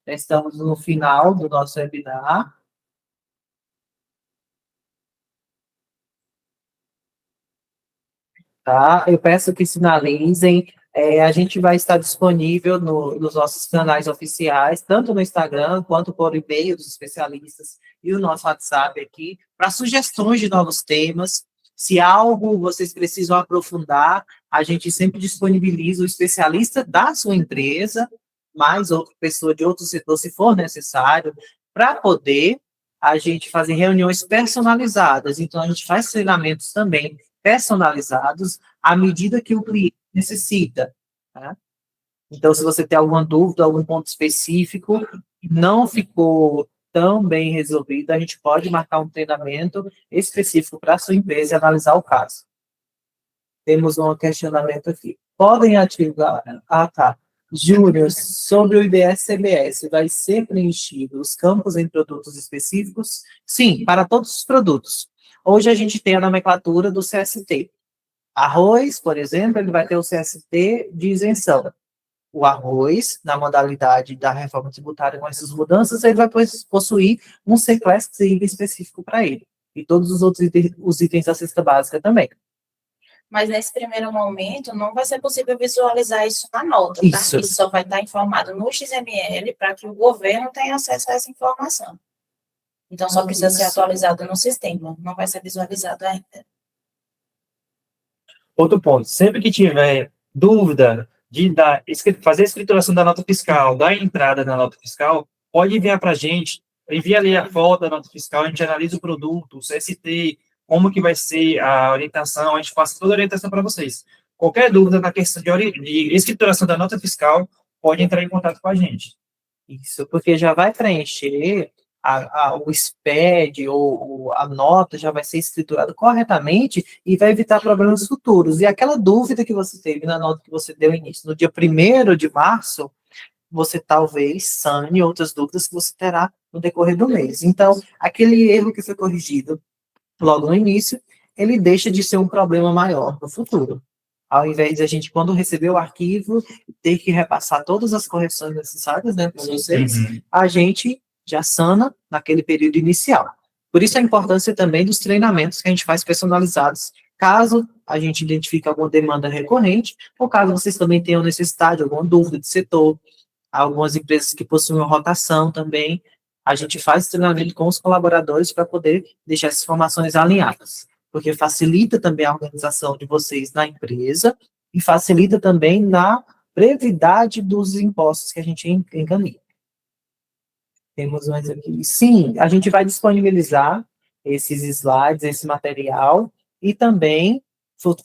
estamos no final do nosso webinar. Tá? Eu peço que sinalizem. A gente vai estar disponível nos nossos canais oficiais, tanto no Instagram quanto por e-mail dos especialistas e o nosso WhatsApp aqui, para sugestões de novos temas. Se algo vocês precisam aprofundar, a gente sempre disponibiliza o especialista da sua empresa, mais outra pessoa de outro setor, se for necessário, para poder a gente fazer reuniões personalizadas. Então, a gente faz treinamentos também personalizados à medida que o cliente necessita. Tá? Então, se você tem alguma dúvida, algum ponto específico, não ficou tão bem resolvido, a gente pode marcar um treinamento específico para a sua empresa e analisar o caso. Temos um questionamento aqui. Podem ativar... Ah, tá. Júnior, sobre o IBS-CBS, vai ser preenchido os campos em produtos específicos? Sim, para todos os produtos. Hoje a gente tem a nomenclatura do CST. Arroz, por exemplo, ele vai ter o CST de isenção. O arroz, na modalidade da reforma tributária com essas mudanças, ele vai possuir um C-Class específico para ele. E todos os outros os itens da cesta básica também. Mas nesse primeiro momento não vai ser possível visualizar isso na nota, tá? Isso. Isso só vai estar informado no XML para que o governo tenha acesso a essa informação. Então só precisa ser atualizado no sistema, não vai ser visualizado ainda. Outro ponto, sempre que tiver dúvida de fazer a escrituração da nota fiscal, da entrada da nota fiscal, pode enviar para a gente, envia ali a foto da nota fiscal, a gente analisa o produto, o CST, como que vai ser a orientação, a gente passa toda a orientação para vocês. Qualquer dúvida na questão de escrituração da nota fiscal, pode entrar em contato com a gente. Isso, porque já vai preencher o SPED ou a nota, já vai ser escriturado corretamente e vai evitar problemas futuros. E aquela dúvida que você teve na nota que você deu início, no dia 1º de março, você talvez sane outras dúvidas que você terá no decorrer do mês. Então, aquele erro que foi corrigido logo no início, ele deixa de ser um problema maior no futuro. Ao invés de a gente, quando receber o arquivo, ter que repassar todas as correções necessárias, né, para vocês, a gente já sana naquele período inicial. Por isso a importância também dos treinamentos que a gente faz personalizados, caso a gente identifique alguma demanda recorrente, ou caso vocês também tenham necessidade, alguma dúvida de setor, algumas empresas que possuem rotação também, a gente faz treinamento com os colaboradores para poder deixar essas informações alinhadas, porque facilita também a organização de vocês na empresa e facilita também na brevidade dos impostos que a gente encaminha. Temos mais aqui. Sim, a gente vai disponibilizar esses slides, esse material, e também,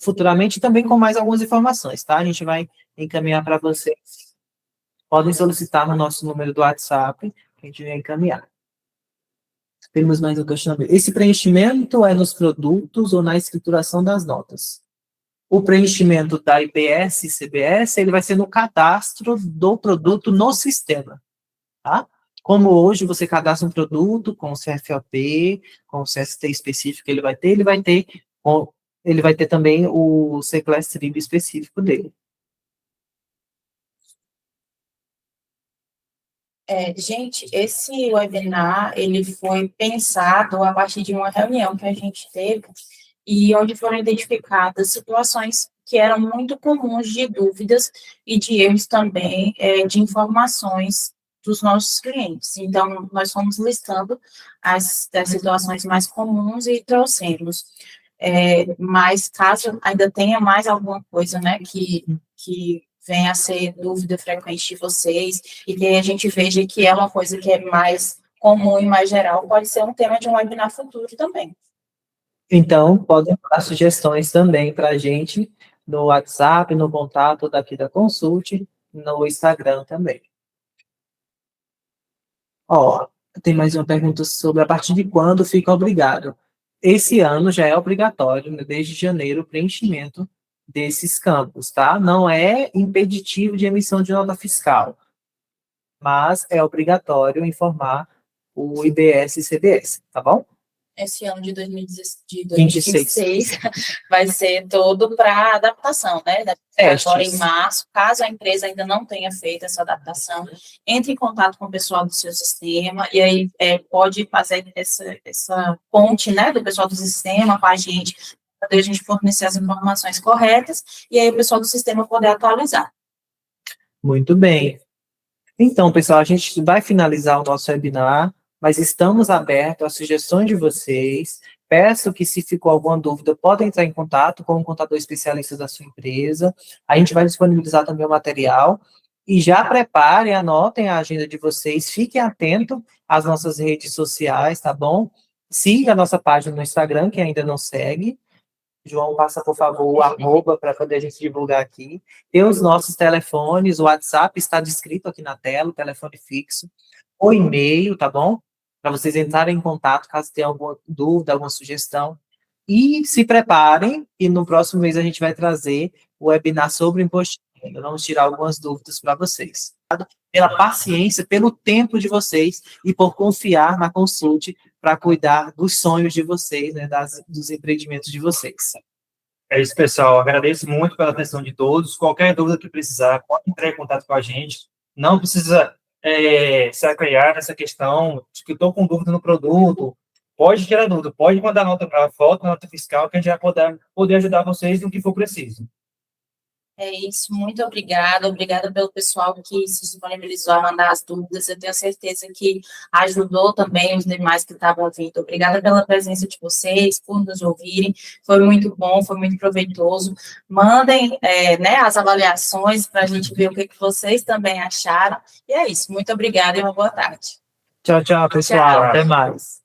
futuramente, também com mais algumas informações, tá? A gente vai encaminhar para vocês. Podem solicitar no nosso número do WhatsApp, que a gente vai encaminhar. Temos mais um questionamento. Esse preenchimento é nos produtos ou na escrituração das notas? O preenchimento da IBS e CBS, ele vai ser no cadastro do produto no sistema, tá? Como hoje você cadastra um produto com o CFOP, com o CST específico que ele vai ter também o C-Class Trib específico dele. Gente, esse webinar, ele foi pensado a partir de uma reunião que a gente teve e onde foram identificadas situações que eram muito comuns de dúvidas e de erros também de informações dos nossos clientes. Então, nós fomos listando as situações mais comuns e trouxemos. Mas caso ainda tenha mais alguma coisa, né, que venha a ser dúvida frequente de vocês, e que a gente veja que é uma coisa que é mais comum e mais geral, pode ser um tema de um webinar futuro também. Então, podem dar sugestões também para a gente no WhatsApp, no contato daqui da Consult, no Instagram também. Ó, tem mais uma pergunta sobre a partir de quando fica obrigado. Esse ano já é obrigatório, né, desde janeiro, o preenchimento desses campos, tá? Não é impeditivo de emissão de nota fiscal, mas é obrigatório informar o IBS e CBS, tá bom? Esse ano de 2026 vai ser todo para adaptação, né? Agora em março, caso a empresa ainda não tenha feito essa adaptação, entre em contato com o pessoal do seu sistema e aí pode fazer essa ponte, né, do pessoal do sistema com a gente, para a gente fornecer as informações corretas e aí o pessoal do sistema poder atualizar. Muito bem. Então, pessoal, a gente vai finalizar o nosso webinar, mas estamos abertos às sugestões de vocês. Peço que, se ficou alguma dúvida, podem entrar em contato com o contador especialista da sua empresa. A gente vai disponibilizar também o material. E já preparem, anotem a agenda de vocês, fiquem atentos às nossas redes sociais, tá bom? Siga a nossa página no Instagram, que ainda não segue. João, passa, por favor, o arroba para poder a gente divulgar aqui. Tem os nossos telefones, o WhatsApp está descrito aqui na tela, o telefone fixo, o e-mail, tá bom? Para vocês entrarem em contato, caso tenha alguma dúvida, alguma sugestão. E se preparem, e no próximo mês a gente vai trazer o webinar sobre imposto de renda. Vamos tirar algumas dúvidas para vocês. Pela paciência, pelo tempo de vocês e por confiar na Consult para cuidar dos sonhos de vocês, né, dos empreendimentos de vocês. É isso, pessoal. Agradeço muito pela atenção de todos. Qualquer dúvida que precisar, pode entrar em contato com a gente. Não precisa se acriar nessa questão de que estou com dúvida no produto. Pode tirar dúvida, pode mandar a foto, nota fiscal, que a gente vai poder ajudar vocês no que for preciso. É isso, muito obrigada pelo pessoal que se disponibilizou a mandar as dúvidas, eu tenho certeza que ajudou também os demais que estavam vindo. Obrigada pela presença de vocês, por nos ouvirem, foi muito bom, foi muito proveitoso. Mandem as avaliações para a gente ver o que vocês também acharam, e é isso, muito obrigada e uma boa tarde. Tchau, tchau, pessoal, até mais.